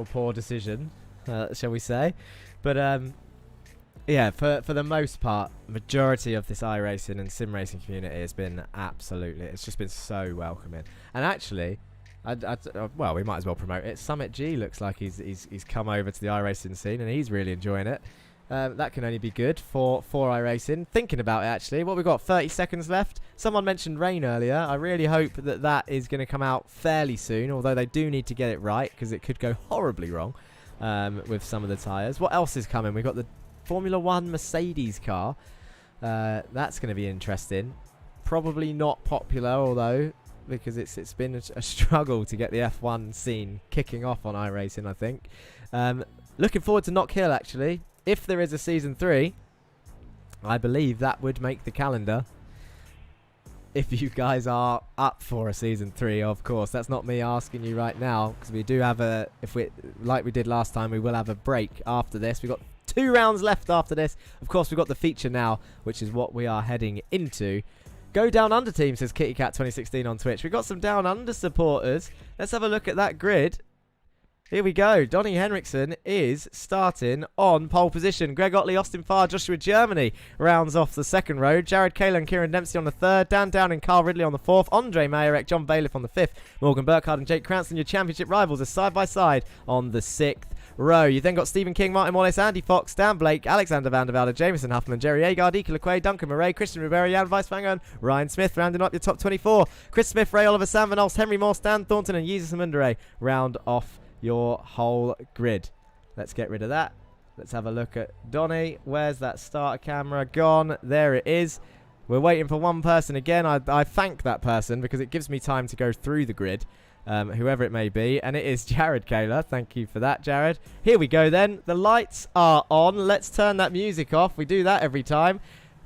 poor decision, shall we say? But yeah, for the most part, majority of this iRacing and sim racing community has been absolutely. It's just been so welcoming, and actually. Well, we might as well promote it. Summit G looks like he's come over to the iRacing scene and he's really enjoying it. That can only be good for iRacing. Thinking about it actually, what we've got 30 seconds left. Someone mentioned rain earlier. I really hope that is going to come out fairly soon, although they do need to get it right because it could go horribly wrong with some of the tyres. What else is coming? We've got the Formula 1 Mercedes car. That's going to be interesting. Probably not popular, although... because it's been a struggle to get the F1 scene kicking off on iRacing, I think. Looking forward to Knock Hill, actually. If there is a Season 3, I believe that would make the calendar. If you guys are up for a Season 3, of course. That's not me asking you right now, because we do have like we did last time, we will have a break after this. We've got 2 rounds left after this. Of course, we've got the feature now, which is what we are heading into. Go Down Under team, says KittyCat2016 on Twitch. We've got some Down Under supporters. Let's have a look at that grid. Here we go. Donny Henriksen is starting on pole position. Greg Otley, Austin Farr, Joshua Germany rounds off the second row. Jared Kayla and Kieran Dempsey on the third. Dan Downing, Carl Ridley on the fourth. Andre Mayerek, John Bailiff on the fifth. Morgan Burkhardt and Jake Cranston, your championship rivals, are side by side on the sixth row. You then got Stephen King, Martin Wallace, Andy Fox, Dan Blake, Alexander Van der Velde, Jameson Huffman, Jerry Agard, Ika LeQuay, Duncan Murray, Christian Rivera, Jan Weiswanger, Ryan Smith rounding up your top 24. Chris Smith, Ray Oliver, Sam Van Olst, Henry Morse, Dan Thornton and Jesus Amundere round off your whole grid. Let's get rid of that. Let's have a look at Donny. Where's that starter camera gone? There it is. We're waiting for one person again. I thank that person because it gives me time to go through the grid. Whoever it may be, and it is Jared Kayla. Thank you for that, Jared. Here we go then. The lights are on. Let's turn that music off. We do that every time.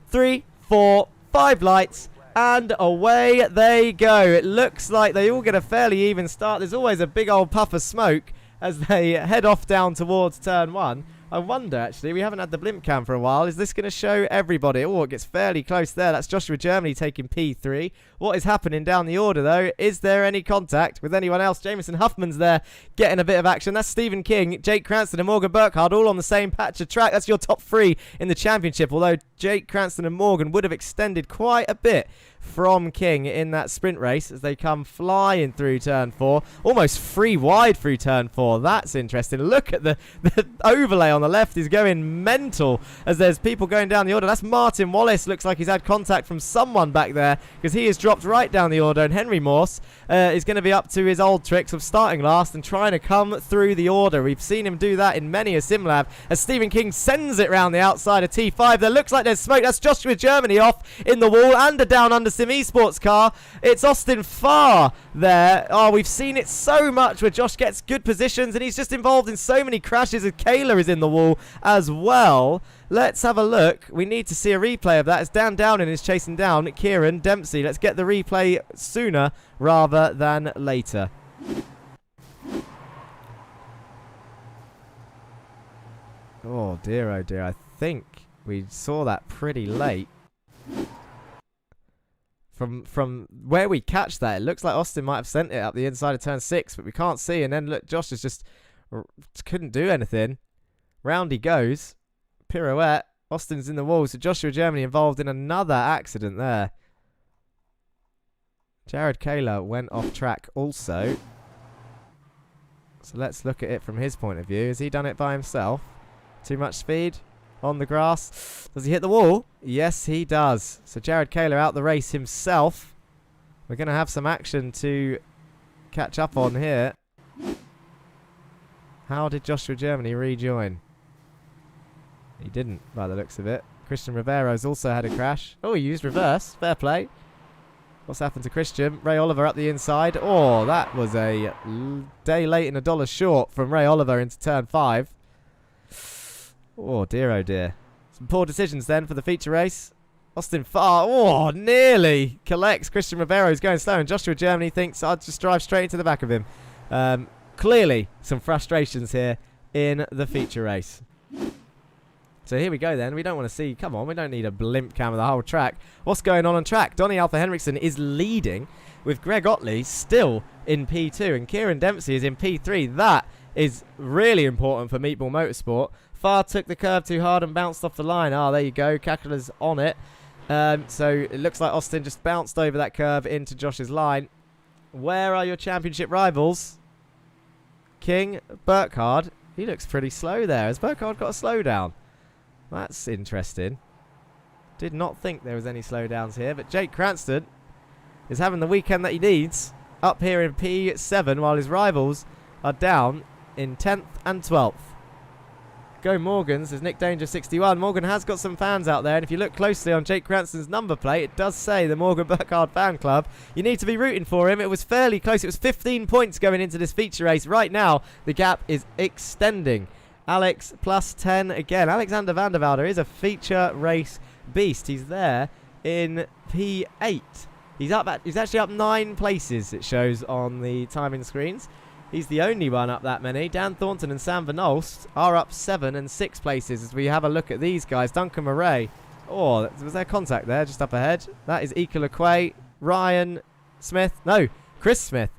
3, 4, 5 lights, and away they go. It looks like they all get a fairly even start. There's always a big old puff of smoke as they head off down towards turn 1. I wonder, actually, we haven't had the blimp cam for a while. Is this going to show everybody? Oh, it gets fairly close there. That's Joshua Germany taking P3. What is happening down the order, though? Is there any contact with anyone else? Jameson Huffman's there getting a bit of action. That's Stephen King, Jake Cranston and Morgan Burkhardt all on the same patch of track. That's your top 3 in the championship, although Jake Cranston and Morgan would have extended quite a bit from King in that sprint race as they come flying through turn 4. Almost 3 wide through turn 4. That's interesting. Look at the overlay on the left is going mental as there's people going down the order. That's Martin Wallace. Looks like he's had contact from someone back there because he has dropped right down the order, and Henry Morse is going to be up to his old tricks of starting last and trying to come through the order. We've seen him do that in many a sim lab as Stephen King sends it round the outside of T5. There looks like there's smoke. That's Joshua Germany off in the wall and a down under Sim Esports car. It's Austin Farr there. Oh, we've seen it so much where Josh gets good positions and he's just involved in so many crashes as Kayla is in the wall as well. Let's have a look. We need to see a replay of that as Dan Downing is chasing down Kieran Dempsey. Let's get the replay sooner rather than later. Oh dear, oh dear. I think we saw that pretty late. From where we catch that, it looks like Austin might have sent it up the inside of turn 6, but we can't see. And then look, Josh is just couldn't do anything. Round he goes. Pirouette. Austin's in the wall. So Joshua Germany involved in another accident there. Jared Kayla went off track also. So let's look at it from his point of view. Has he done it by himself? Too much speed on the grass. Does he hit the wall? Yes, he does. So Jared Kayla out the race himself. We're going to have some action to catch up on here. How did Joshua Germany rejoin? He didn't, by the looks of it. Christian Rivero's also had a crash. Oh, he used reverse. Fair play. What's happened to Christian? Ray Oliver up the inside. Oh, that was a day late and $1 short from Ray Oliver into turn 5. Oh, dear, oh, dear. Some poor decisions then for the feature race. Austin Farr, oh, nearly collects. Christian Rivero's going slow, and Joshua Germany thinks I'll just drive straight into the back of him. Clearly, some frustrations here in the feature race. So here we go then. We don't want to see, come on, we don't need a blimp cam of the whole track. What's going on track? Donny Alpha Henriksen is leading with Greg Otley still in P2 and Kieran Dempsey is in P3. That is really important for Meatball Motorsport. Farr took the curve too hard and bounced off the line. Ah, there you go. Kakula's on it. So it looks like Austin just bounced over that curve into Josh's line. Where are your championship rivals? King, Burkhardt. He looks pretty slow there. Has Burkhardt got a slowdown? That's interesting. Did not think there was any slowdowns here, but Jake Cranston is having the weekend that he needs up here in P7 while his rivals are down in 10th and 12th. Go Morgans as Nick Danger 61. Morgan has got some fans out there, and if you look closely on Jake Cranston's number plate, it does say the Morgan Burkhardt fan club. You need to be rooting for him. It was fairly close. It was 15 points going into this feature race. Right now, the gap is extending. Alex plus 10 again. Alexander van der Velde is a feature race beast. He's there in P8. He's actually up 9 places, it shows on the timing screens. He's the only one up that many. Dan Thornton and Sam Van Olst are up 7 and 6 places as we have a look at these guys. Duncan Murray. Oh, was there contact there just up ahead? That is Ika LeQuay, Ryan Smith. No, Chris Smith.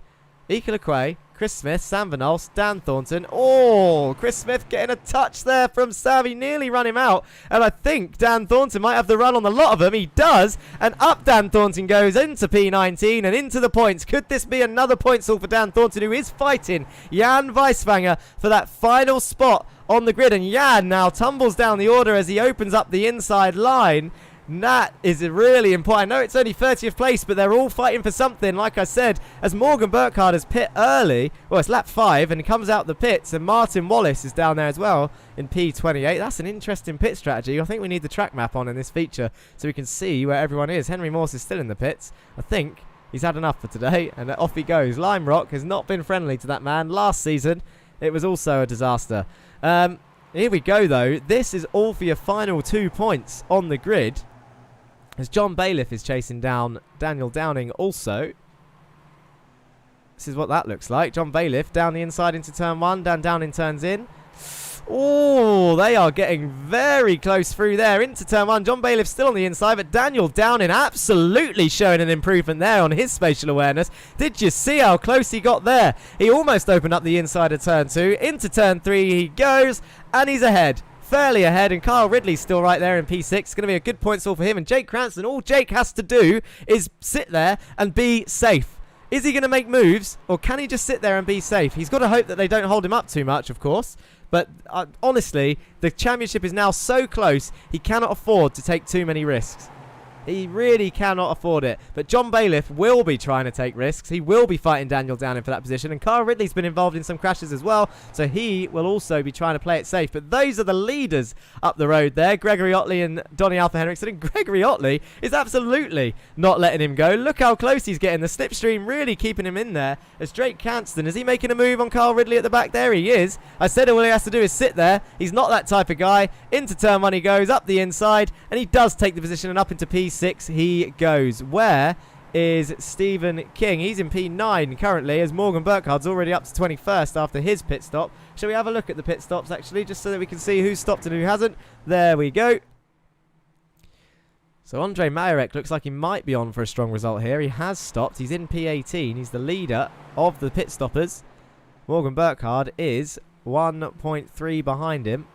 Ika LeQuay, Chris Smith, Sam Van Olst, Dan Thornton. Oh, Chris Smith getting a touch there from Sam. He nearly run him out. And I think Dan Thornton might have the run on a lot of them. He does. And up Dan Thornton goes into P19 and into the points. Could this be another point haul for Dan Thornton, who is fighting Jan Weiswanger for that final spot on the grid? And Jan now tumbles down the order as he opens up the inside line. And that is really important. I know it's only 30th place, but they're all fighting for something. Like I said, as Morgan Burkhardt has pit early, well, it's lap 5, and he comes out the pits, and Martin Wallace is down there as well in P28. That's an interesting pit strategy. I think we need the track map on in this feature so we can see where everyone is. Henry Morse is still in the pits. I think he's had enough for today, and off he goes. Lime Rock has not been friendly to that man. Last season, it was also a disaster. Here we go, though. This is all for your final 2 points on the grid. As John Bailiff is chasing down Daniel Downing also. This is what that looks like. John Bailiff down the inside into turn 1. Dan Downing turns in. Oh, they are getting very close through there into turn 1. John Bailiff still on the inside, but Daniel Downing absolutely showing an improvement there on his spatial awareness. Did you see how close he got there? He almost opened up the inside of turn 2. Into turn 3 he goes, and he's ahead. Fairly ahead, and Kyle Ridley's still right there in P6. It's going to be a good point stall for him. And Jake Cranston, all Jake has to do is sit there and be safe. Is he going to make moves, or can he just sit there and be safe? He's got to hope that they don't hold him up too much, of course. But honestly, the championship is now so close, he cannot afford to take too many risks. He really cannot afford it. But John Bailiff will be trying to take risks. He will be fighting Daniel Downing for that position. And Kyle Ridley's been involved in some crashes as well. So he will also be trying to play it safe. But those are the leaders up the road there. Gregory Otley and Donny Alpha Henriksen. And Gregory Otley is absolutely not letting him go. Look how close he's getting. The slipstream really keeping him in there. As Drake Canston, is he making a move on Kyle Ridley at the back? There he is. I said all he has to do is sit there. He's not that type of guy. Into turn 1 he goes, up the inside. And he does take the position, and up into P6 he goes. Where is Stephen King? He's in P9 currently, as Morgan Burkhard's already up to 21st after his pit stop. Shall we have a look at the pit stops actually, just so that we can see who's stopped and who hasn't? There we go. So Andre Majorek looks like he might be on for a strong result here. He has stopped. He's in P18. He's the leader of the pit stoppers. Morgan Burkhard is 1.3 behind him.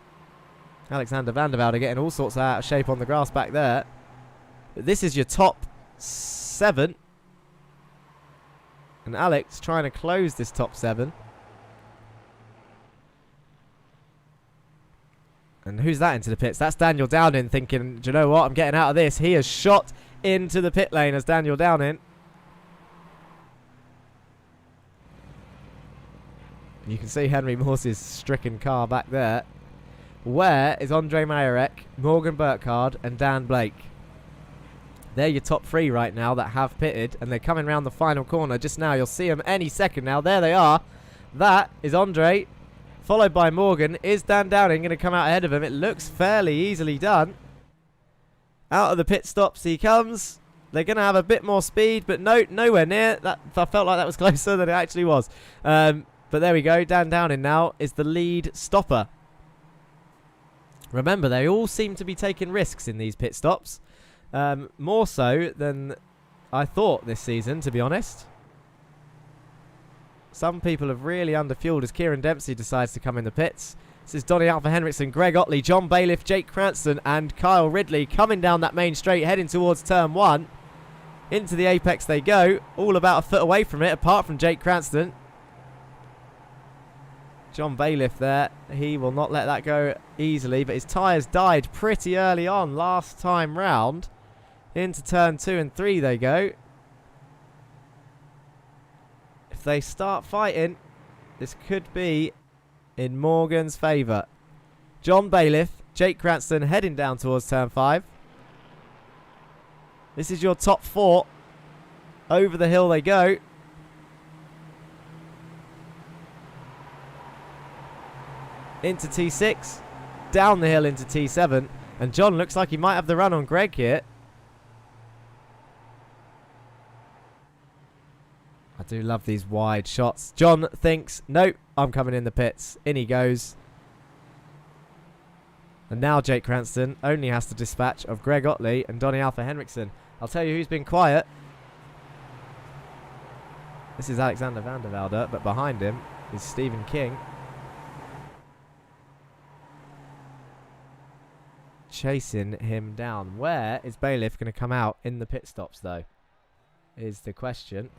Alexander Van der Velde getting all sorts of out of shape on the grass back there. But this is your top 7. And Alex trying to close this top 7. And who's that into the pits? That's Daniel Downing thinking, do you know what? I'm getting out of this. He has shot into the pit lane as Daniel Downing. You can see Henry Morse's stricken car back there. Where is Andre Majorek, Morgan Burkhard and Dan Blake? They're your top 3 right now that have pitted, and they're coming around the final corner just now. You'll see them any second now. There they are. That is Andre, followed by Morgan. Is Dan Downing going to come out ahead of him? It looks fairly easily done. Out of the pit stops he comes. They're going to have a bit more speed, but no, nowhere near. That I felt like that was closer than it actually was. But there we go. Dan Downing now is the lead stopper. Remember, they all seem to be taking risks in these pit stops. More so than I thought this season, to be honest. Some people have really underfueled as Kieran Dempsey decides to come in the pits. This is Donny Alpha Henriksen, Greg Otley, John Bailiff, Jake Cranston and Kyle Ridley coming down that main straight, heading towards turn 1. Into the apex they go, all about a foot away from it, apart from Jake Cranston. John Bailiff there, he will not let that go easily, but his tyres died pretty early on last time round. Into turn 2 and 3 they go. If they start fighting, this could be in Morgan's favour. John Bailiff, Jake Cranston heading down towards turn 5. This is your top 4. Over the hill they go. Into T6, down the hill into T7, and John looks like he might have the run on Greg here. I do love these wide shots. John thinks, nope, I'm coming in the pits. In he goes. And now Jake Cranston only has to dispatch of Greg Otley and Donny Alpha Henriksen. I'll tell you who's been quiet. This is Alexander Van der Velde, but behind him is Stephen King. Chasing him down. Where is Bailiff going to come out in the pit stops though? Is the question.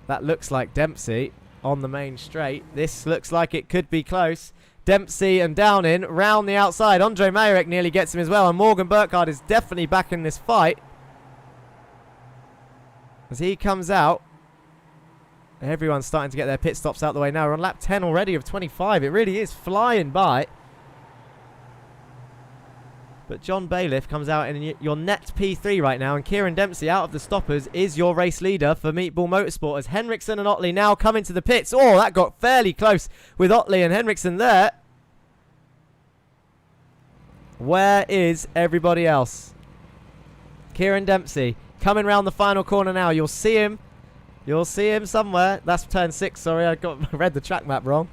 That looks like Dempsey on the main straight. This looks like it could be close. Dempsey and Downing round the outside. Andre Majorek nearly gets him as well, and Morgan Burkhard is definitely back in this fight. As he comes out, everyone's starting to get their pit stops out the way now. We're on lap 10 already of 25. It really is flying by. But John Bailiff comes out in your net P3 right now. And Kieran Dempsey out of the stoppers is your race leader for Meatball Motorsport. As Henriksen and Otley now come into the pits. Oh, that got fairly close with Otley and Henriksen there. Where is everybody else? Kieran Dempsey coming round the final corner now. You'll see him You'll see him somewhere. That's turn 6, sorry. I read the track map wrong.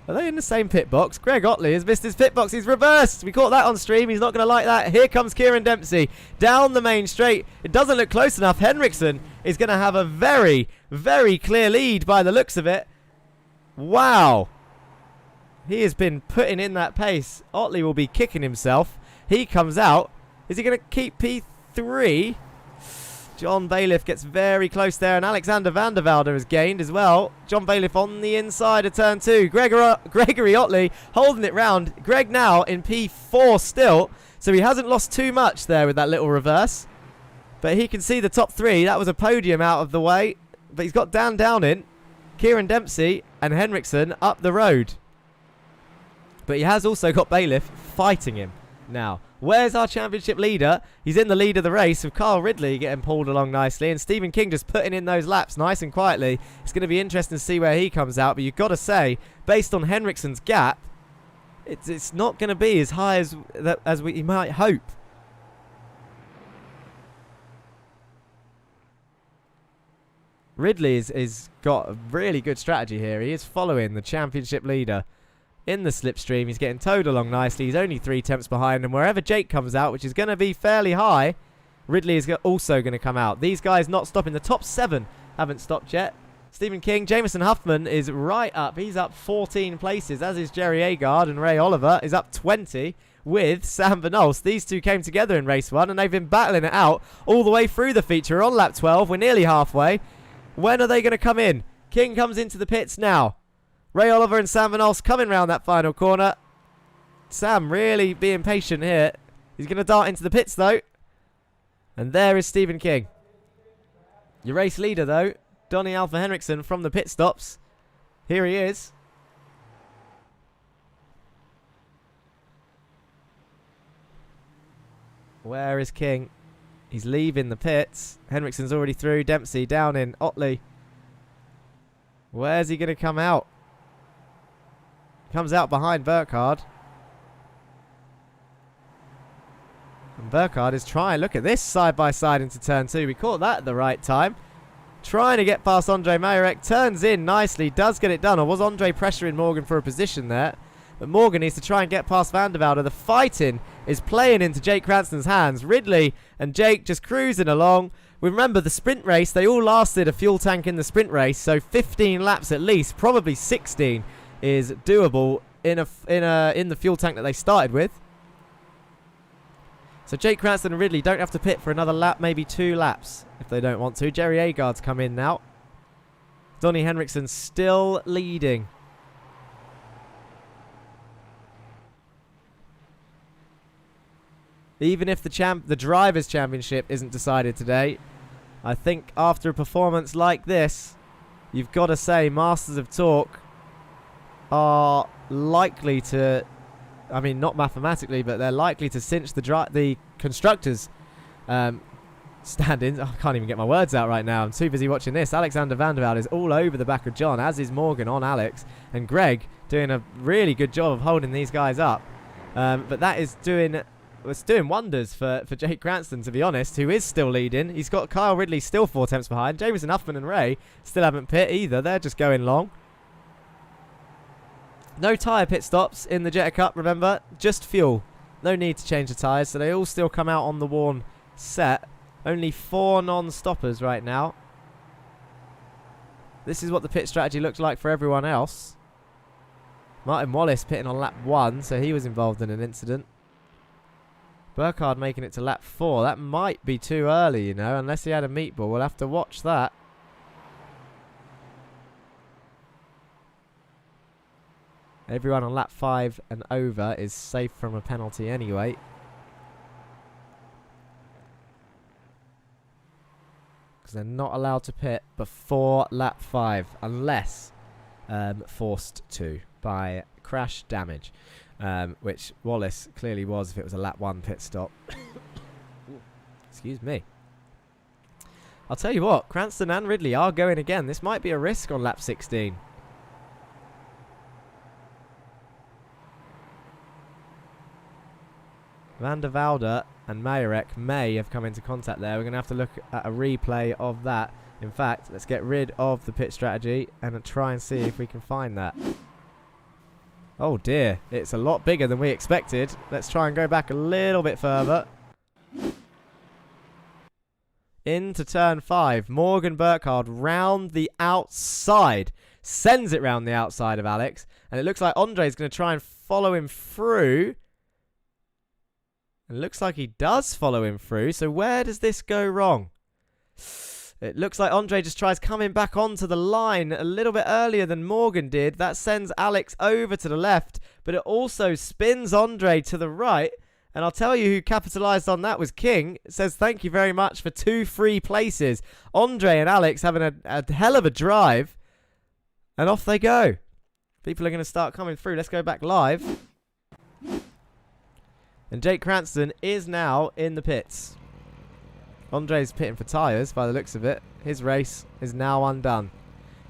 Are they in the same pit box? Greg Otley has missed his pit box. He's reversed. We caught that on stream. He's not going to like that. Here comes Kieran Dempsey down the main straight. It doesn't look close enough. Henriksen is going to have a very, very clear lead by the looks of it. Wow. He has been putting in that pace. Otley will be kicking himself. He comes out. Is he going to keep P3? John Bailiff gets very close there, and Alexander van der Velde has gained as well. John Bailiff on the inside of turn 2. Gregory Otley holding it round. Greg now in P4 still, so he hasn't lost too much there with that little reverse. But he can see the top 3. That was a podium out of the way. But he's got Dan Downing, Kieran Dempsey, and Henriksen up the road. But he has also got Bailiff fighting him now. Where's our championship leader? He's in the lead of the race with Carl Ridley getting pulled along nicely, and Stephen King just putting in those laps nice and quietly. It's going to be interesting to see where he comes out, but you've got to say, based on Henriksen's gap, it's not going to be as high as we might hope. Ridley is got a really good strategy here. He is following the championship leader in the slipstream. He's getting towed along nicely. He's only 3 tenths behind, and wherever Jake comes out, which is going to be fairly high, Ridley is also going to come out. These guys not stopping. The top 7 haven't stopped yet. Stephen King, Jameson Huffman is right up. He's up 14 places, as is Jerry Agard, and Ray Oliver is up 20 with Sam Van Olst. These two came together in race 1, and they've been battling it out all the way through the feature. We're on lap 12. We're nearly halfway. When are they going to come in? King comes into the pits now. Ray Oliver and Sam Van Olst coming round that final corner. Sam really being patient here. He's going to dart into the pits, though. And there is Stephen King. Your race leader, though, Donny Alpha Henriksen from the pit stops. Here he is. Where is King? He's leaving the pits. Henriksen's already through. Dempsey down in. Otley. Where's he going to come out? Comes out behind Burkhardt. And Burkhardt is trying. Look at this side by side into turn 2. We caught that at the right time. Trying to get past Andre Mayerek. Turns in nicely. Does get it done. Or was Andre pressuring Morgan for a position there? But Morgan needs to try and get past Van der Velde. The fighting is playing into Jake Cranston's hands. Ridley and Jake just cruising along. We remember the sprint race. They all lasted a fuel tank in the sprint race. So 15 laps at least. Probably 16 is doable in the fuel tank that they started with. So Jake Cranston and Ridley don't have to pit for another lap, maybe 2 laps if they don't want to. Jerry Agard's come in now. Donny Henriksen still leading. Even if the Drivers' Championship isn't decided today, I think after a performance like this, you've got to say Masters of Torque are likely to, I mean, not mathematically, but they're likely to cinch the Constructors' stand-ins. Oh, I can't even get my words out right now. I'm too busy watching this. Alexander van der Velde is all over the back of John, as is Morgan on Alex. And Greg doing a really good job of holding these guys up. But that is doing wonders for Jake Cranston, to be honest, who is still leading. He's got Kyle Ridley still 4 tenths behind. Jameson Huffman and Ray still haven't pit either. They're just going long. No tyre pit stops in the Jetta Cup, remember. Just fuel. No need to change the tyres, so they all still come out on the worn set. Only 4 non-stoppers right now. This is what the pit strategy looks like for everyone else. Martin Wallace pitting on lap 1, so he was involved in an incident. Burkhardt making it to lap 4. That might be too early, you know, unless he had a meatball. We'll have to watch that. Everyone on lap 5 and over is safe from a penalty anyway. Because they're not allowed to pit before lap 5 unless forced to by crash damage. Which Wallace clearly was if it was a lap 1 pit stop. Excuse me. I'll tell you what, Cranston and Ridley are going again. This might be a risk on lap 16. Van der Velde and Mayerek may have come into contact there. We're going to have to look at a replay of that. In fact, let's get rid of the pit strategy and try and see if we can find that. Oh dear, it's a lot bigger than we expected. Let's try and go back a little bit further. Into turn 5. Morgan Burkhardt round the outside. Sends it round the outside of Alex. And it looks like Andre's going to try and follow him through. It looks like he does follow him through. So where does this go wrong? It looks like Andre just tries coming back onto the line a little bit earlier than Morgan did. That sends Alex over to the left, but it also spins Andre to the right. And I'll tell you who capitalised on that was King. It says thank you very much for 2 free places. Andre and Alex having a hell of a drive. And off they go. People are going to start coming through. Let's go back live. And Jake Cranston is now in the pits. Andre's pitting for tyres by the looks of it. His race is now undone.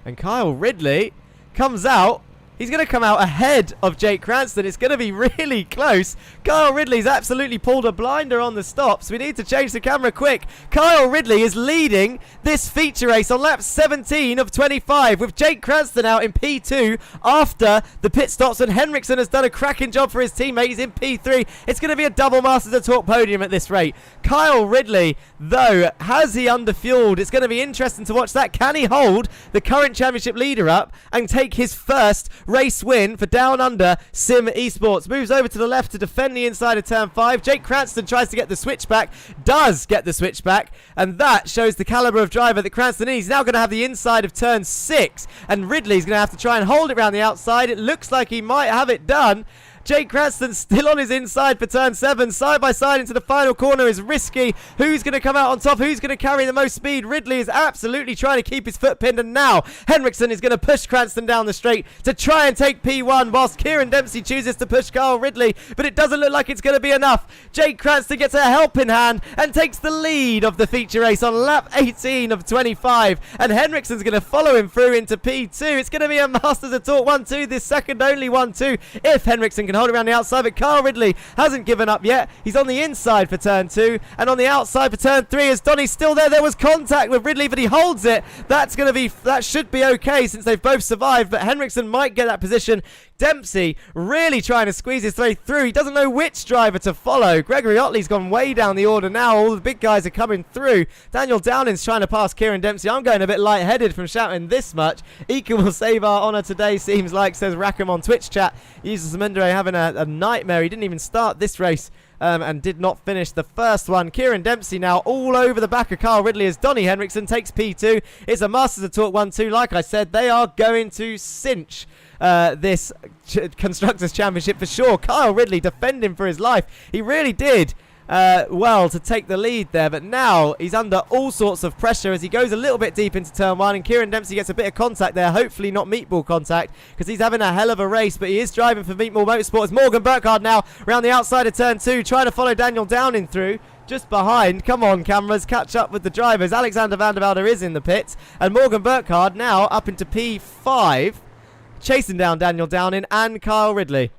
And Kyle Ridley comes out. He's going to come out ahead of Jake Cranston. It's going to be really close. Kyle Ridley's absolutely pulled a blinder on the stops. We need to change the camera quick. Kyle Ridley is leading this feature race on lap 17 of 25 with Jake Cranston out in P2 after the pit stops, and Henriksen has done a cracking job for his teammates in P3. It's going to be a double Masters of Talk podium at this rate. Kyle Ridley, though, has he underfueled? It's going to be interesting to watch that. Can he hold the current championship leader up and take his first race win for Down Under Sim Esports? Moves over to the left to defend the inside of turn 5. Jake Cranston tries to get the switchback, does get the switchback, and that shows the caliber of driver that Cranston is. He's now going to have the inside of turn 6, and Ridley's going to have to try and hold it around the outside. It looks like he might have it done. Jake Cranston still on his inside for turn 7. Side by side into the final corner is risky. Who's going to come out on top? Who's going to carry the most speed? Ridley is absolutely trying to keep his foot pinned. And now Henriksen is going to push Cranston down the straight to try and take P1 whilst Kieran Dempsey chooses to push Kyle Ridley. But it doesn't look like it's going to be enough. Jake Cranston gets a helping hand and takes the lead of the feature race on lap 18 of 25. And Henriksen's going to follow him through into P2. It's going to be a Masters of Talk 1-2. This second only 1-2 if Henriksen can hold it around the outside, but Kyle Ridley hasn't given up yet. He's on the inside for turn 2 and on the outside for turn 3 as Donny's still there. There was contact with Ridley, but he holds it. That should be okay since they've both survived, but Henriksen might get that position. Dempsey really trying to squeeze his way through. He doesn't know which driver to follow. Gregory Otley's gone way down the order now. All the big guys are coming through. Daniel Downing's trying to pass Kieran Dempsey. I'm going a bit lightheaded from shouting this much. Ika will save our honour today, seems like, says Rackham on Twitch chat. Uses Samendere having a nightmare. He didn't even start this race and did not finish the first one. Kieran Dempsey now all over the back of Kyle Ridley as Donny Henriksen takes P2. It's a Masters of Talk 1-2. Like I said, they are going to cinch this Constructors' Championship for sure. Kyle Ridley defending for his life. He really did well to take the lead there, but now he's under all sorts of pressure as he goes a little bit deep into turn 1, and Kieran Dempsey gets a bit of contact there, hopefully not meatball contact because he's having a hell of a race, but he is driving for Meatball Motorsports. Morgan Burkhardt now around the outside of turn 2 trying to follow Daniel Downing through. Just behind, come on cameras, catch up with the drivers. Alexander van der Velde is in the pits, and Morgan Burkhardt now up into P5, chasing down Daniel Downing and Kyle Ridley.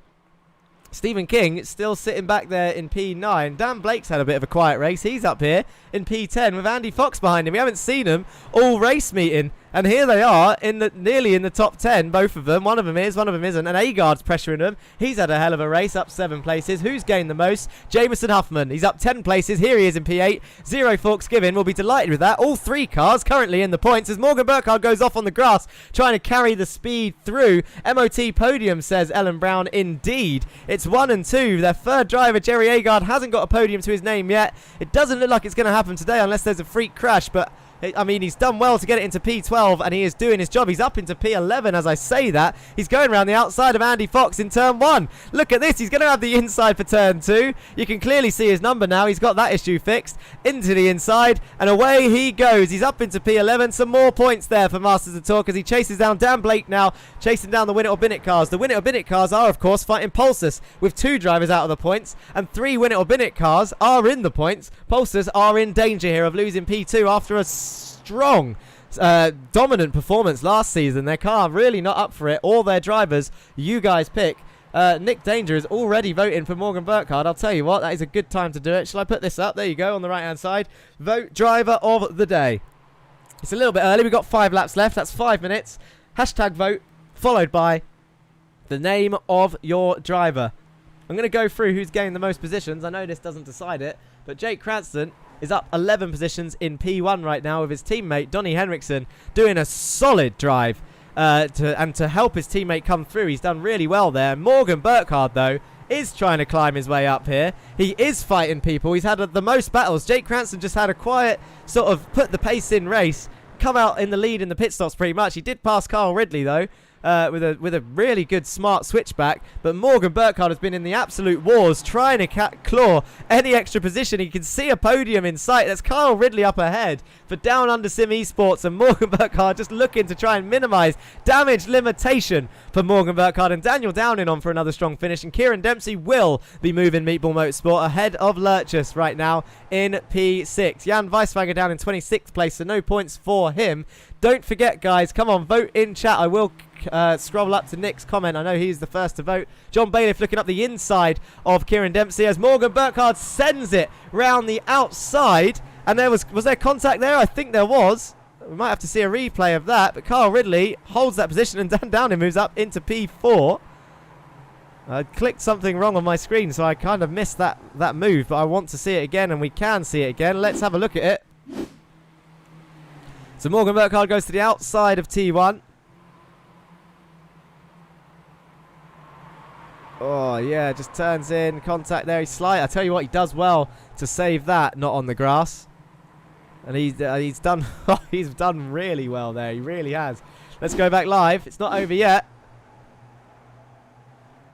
Stephen King still sitting back there in P9. Dan Blake's had a bit of a quiet race. He's up here in P10 with Andy Fox behind him. We haven't seen them all race meeting. And here they are, nearly in the top 10, both of them. One of them is, one of them isn't. And Agard's pressuring them. He's had a hell of a race, up 7 places. Who's gained the most? Jameson Huffman. He's up 10 places. Here he is in P8. Zero Forks Given will be delighted with that. All 3 cars currently in the points as Morgan Burkhardt goes off on the grass, trying to carry the speed through. MOT podium, says Ellen Brown. Indeed. It's 1 and 2. Their third driver, Jerry Agard, hasn't got a podium to his name yet. It doesn't look like it's going to happen today unless there's a freak crash, but I mean, he's done well to get it into P12, and he is doing his job. He's up into P11 as I say that. He's going around the outside of Andy Fox in turn 1. Look at this. He's going to have the inside for turn 2. You can clearly see his number now. He's got that issue fixed. Into the inside, and away he goes. He's up into P11. Some more points there for Masters of Talk as he chases down Dan Blake now, chasing down the Win It or Bin It cars. The Win It or Bin It cars are, of course, fighting Pulsus with 2 drivers out of the points, and 3 Win It or Bin It cars are in the points. Pulsus are in danger here of losing P2 after a strong dominant performance last season. Their car really not up for it. All their drivers you guys pick. Nick Danger is already voting for Morgan Burkhardt. I'll tell you what, that is a good time to do it. Shall I put this up? There you go on the right hand side. Vote driver of the day. It's a little bit early. We've got 5 laps left. That's 5 minutes. Hashtag vote, followed by the name of your driver. I'm going to go through who's gained the most positions. I know this doesn't decide it, but Jake Cranston is up 11 positions in P1 right now with his teammate Donnie Henriksen doing a solid drive to help his teammate come through. He's done really well there. Morgan Burkhardt, though, is trying to climb his way up here. He is fighting people. He's had the most battles. Jake Cranston just had a quiet sort of put the pace in race, come out in the lead in the pit stops pretty much. He did pass Carl Ridley, though, with a really good smart switchback, but Morgan Burkhardt has been in the absolute wars trying to claw any extra position. He can see a podium in sight. That's Carl Ridley up ahead for Down Under Sim Esports, and Morgan Burkhardt just looking to try and minimise damage limitation for Morgan Burkhardt, and Daniel Downing on for another strong finish, and Kieran Dempsey will be moving Meatball Motorsport ahead of Lurchus right now in P6. Jan Weiswager down in 26th place, so no points for him. Don't forget, guys, come on, vote in chat. I will scroll up to Nick's comment. I know he's the first to vote. John Bailiff looking up the inside of Kieran Dempsey as Morgan Burkhardt sends it round the outside. And was there contact there? I think there was. We might have to see a replay of that. But Carl Ridley holds that position, and Dan Downing moves up into P4. I clicked something wrong on my screen, so I kind of missed that move. But I want to see it again, and we can see it again. Let's have a look at it. So Morgan Burkhardt goes to the outside of T1. Oh, yeah, just turns in. Contact there. He's slight. I tell you what, he does well to save that, not on the grass. And he's done he's done really well there. He really has. Let's go back live. It's not over yet.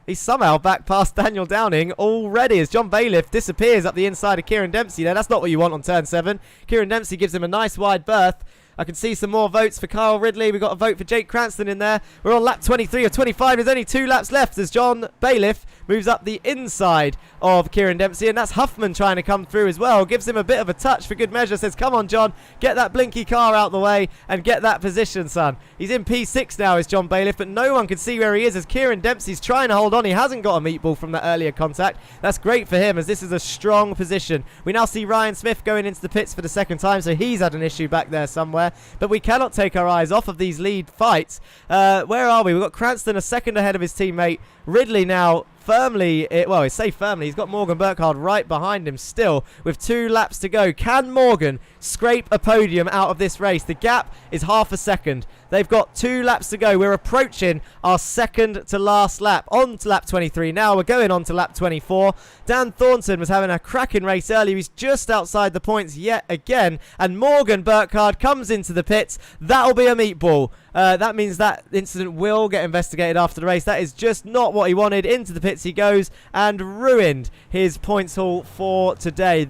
He's somehow back past Daniel Downing already as John Bailiff disappears up the inside of Kieran Dempsey there. That's not what you want on turn 7. Kieran Dempsey gives him a nice wide berth. I can see some more votes for Carl Ridley. We've got a vote for Jake Cranston in there. We're on lap 23 of 25. There's only 2 laps left as John Bailiff moves up the inside of Kieran Dempsey. And that's Huffman trying to come through as well. Gives him a bit of a touch for good measure. Says, come on, John. Get that blinky car out the way and get that position, son. He's in P6 now is John Bailiff, but no one can see where he is as Kieran Dempsey's trying to hold on. He hasn't got a meatball from that earlier contact. That's great for him as this is a strong position. We now see Ryan Smith going into the pits for the second time, so he's had an issue back there somewhere. But we cannot take our eyes off of these lead fights. Where are we? We've got Cranston a second ahead of his teammate. Ridley now firmly, well, I say firmly, he's got Morgan Burkhardt right behind him still with 2 laps to go. Can Morgan scrape a podium out of this race? The gap is half a second. They've got 2 laps to go. We're approaching our second to last lap. On to lap 23 now. We're going on to lap 24. Dan Thornton was having a cracking race earlier. He's just outside the points yet again. And Morgan Burkhardt comes into the pits. That'll be a meatball. That means that incident will get investigated after the race. That is just not what he wanted. Into the pits he goes and ruined his points haul for today.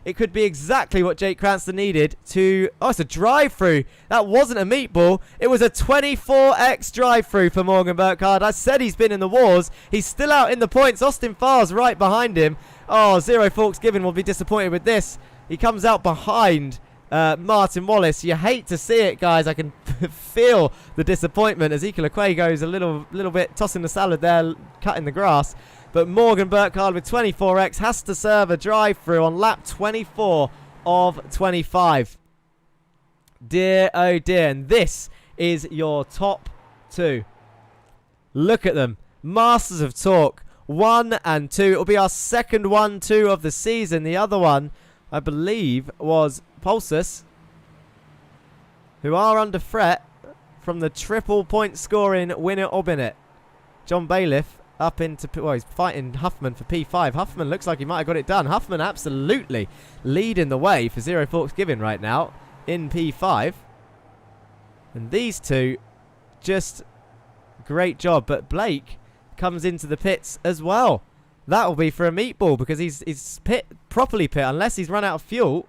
It could be exactly what Jake Cranston needed to... Oh, it's a drive-through. That wasn't a meatball. It was a 24x drive-through for Morgan Burkhardt. I said he's been in the wars. He's still out in the points. Austin Farr's right behind him. Oh, Zero Forks Given will be disappointed with this. He comes out behind Martin Wallace. You hate to see it, guys. I can feel the disappointment as Ika Lequay goes a little bit tossing the salad there, cutting the grass. But Morgan Burkhardt with 24x has to serve a drive-through on lap 24 of 25. Dear, oh dear. And this is your top 2. Look at them. Masters of torque. 1 and 2. It will be our second 1-2 of the season. The other one, I believe, was Pulsus, who are under threat from the triple point scoring Win It or Bin It. John Bailiff up into... Well, he's fighting Huffman for P5. Huffman looks like he might have got it done. Huffman absolutely leading the way for Zero Forks Giving right now in P5. And these two, just great job. But comes into the pits as well. That'll be for a meatball because he's properly pit. Unless he's run out of fuel,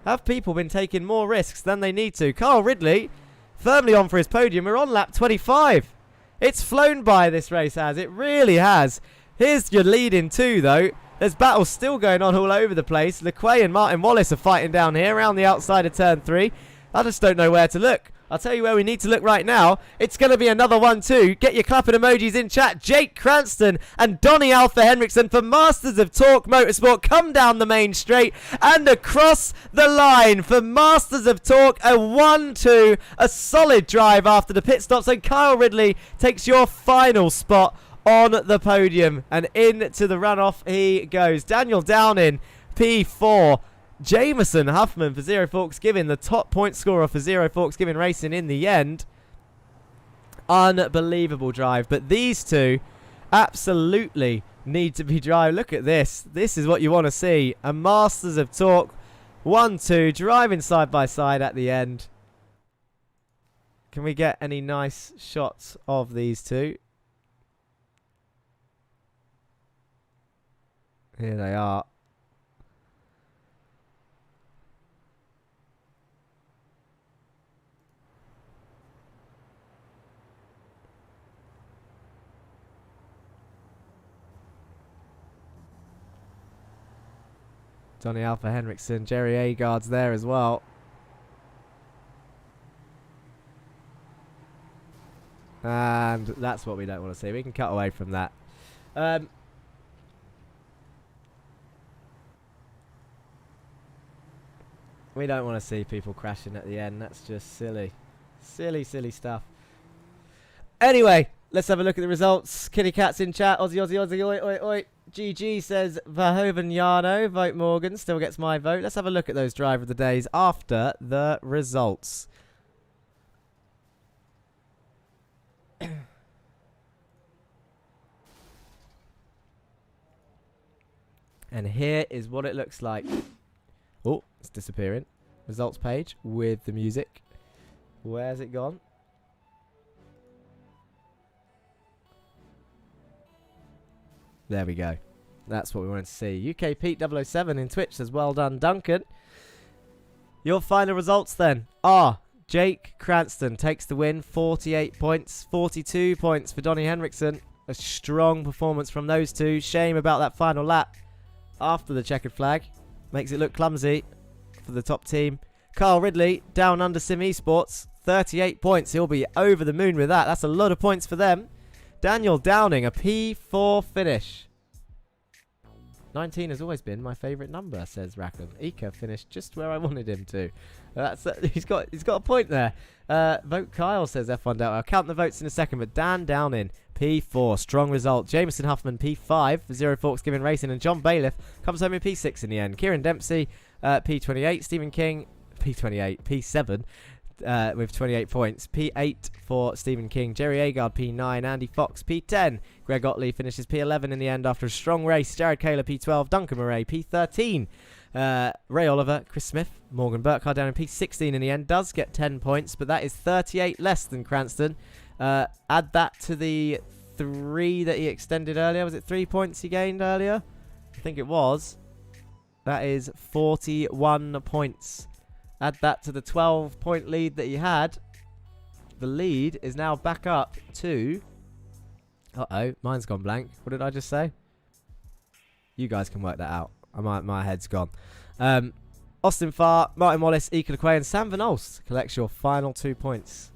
have people been taking more risks than they need to? Carl Ridley firmly on for his podium. We're on lap 25. It's flown by, this race has. It really has. Here's your lead in 2, though. There's battles still going on all over the place. Lequay and Martin Wallace are fighting down here around the outside of turn 3. I just don't know where to look. I'll tell you where we need to look right now. It's going to be another 1-2. Get your clapping emojis in chat. Jake Cranston and Donny Alpha Henriksen for Masters of Talk Motorsport come down the main straight and across the line for Masters of Talk. A 1-2. A solid drive after the pit stops. And Kyle Ridley takes your final spot on the podium. And into the runoff he goes. Daniel Downing, P4. Jameson Huffman for Zero Forks Giving, the top point scorer for Zero Forks Giving Racing in the end. Unbelievable drive. But these two absolutely need to be drive. Look at this. This is what you want to see. A Masters of Talk 1-2 driving side by side at the end. Can we get any nice shots of these two? Here they are. Donny Alpha Henriksen, Jerry Agard's there as well. And that's what we don't want to see. We can cut away from that. We don't want to see people crashing at the end. That's just silly. Silly, silly stuff. Anyway, let's have a look at the results. Kitty Cat's in chat. Aussie, Aussie, Aussie, oi, oi, oi. GG says Verhoeven Yarno. Vote Morgan. Still gets my vote. Let's have a look at those driver of the days after the results. And here is what it looks like. Oh, it's disappearing. Results page with the music. Where's it gone? There we go. That's what we wanted to see. UK Pete 007 in Twitch says, well done, Duncan. Your final results then are Jake Cranston takes the win, 48 points, 42 points for Donny Henriksen. A strong performance from those two. Shame about that final lap after the checkered flag. Makes it look clumsy for the top team. Carl Ridley, down under Sim Esports, 38 points. He'll be over the moon with that. That's a lot of points for them. Daniel Downing, a P4 finish. 19 has always been my favourite number, says Rackham. Ika finished just where I wanted him to. He's got a point there. Vote Kyle, says F1 Delta. I'll count the votes in a second, but Dan Downing, P4, strong result. Jameson Huffman, P5 for Zero Forks Giving Racing, and John Bailiff comes home in P6 in the end. Kieran Dempsey, P28. Stephen King, P28. P7. With 28 points. P8 for Stephen King. Jerry Agard, P9. Andy Fox, P10. Greg Otley finishes P11 in the end after a strong race. Jared Kaler, P12. Duncan Murray, P13. Ray Oliver, Chris Smith, Morgan Burkhardt down in P16 in the end. Does get 10 points, but that is 38 less than Cranston. Add that to the 3 that he extended earlier. Was it 3 points he gained earlier? I think it was. That is 41 points. Add that to the 12-point lead that he had. The lead is now back up to... Uh-oh, mine's gone blank. What did I just say? You guys can work that out. My head's gone. Austin Farr, Martin Wallace, Ika LeQuay, and Sam Van Olst collects your final 2 points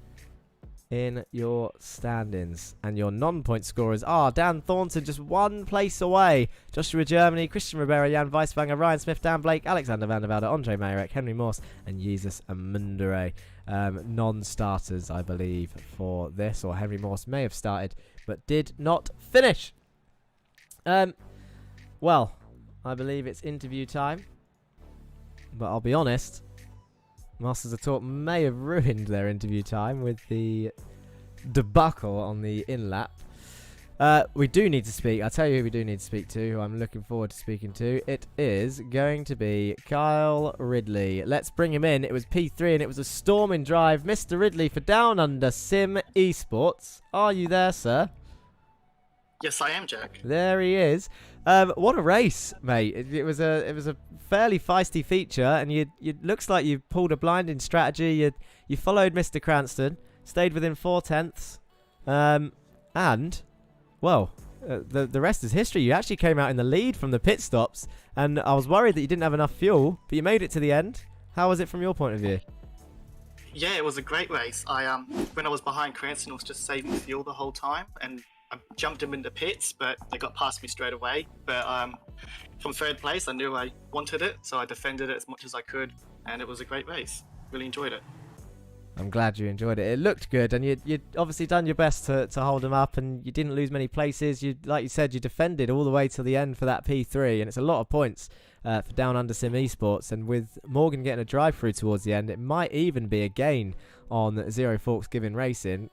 in your standings. And your non-point scorers are Dan Thornton, just 1 place away. Joshua Germany, Christian Rivera, Jan Weisbanger, Ryan Smith, Dan Blake, Alexander Van der Velde, Andre Mayerek, Henry Morse, and Jesus Amundere. Non-starters, I believe, for this. Or Henry Morse may have started, but did not finish. Well, I believe it's interview time. But I'll be honest, Masters of Talk may have ruined their interview time with the debacle on the in-lap. We do need to speak. I'll tell you who we do need to speak to, who I'm looking forward to speaking to. It is going to be Kyle Ridley. Let's bring him in. It was P3 and it was a storming drive. Mr. Ridley for Down Under Sim Esports. Are you there, sir? Yes, I am, Jack. There he is. What a race, mate! It was a fairly feisty feature, and you looks like you pulled a blinding strategy. You followed Mr. Cranston, stayed within 4/10, and well, the rest is history. You actually came out in the lead from the pit stops, and I was worried that you didn't have enough fuel, but you made it to the end. How was it from your point of view? Yeah, it was a great race. When I was behind Cranston, I was just saving fuel the whole time, and I jumped him into pits, but they got past me straight away. But from third place, I knew I wanted it, so I defended it as much as I could, and it was a great race. Really enjoyed it. I'm glad you enjoyed it. It looked good, and you'd obviously done your best to hold them up, and you didn't lose many places. Like you said, you defended all the way to the end for that P3, and it's a lot of points for Down Under Sim Esports. And with Morgan getting a drive-through towards the end, it might even be a gain on Zero Forks Giving Racing.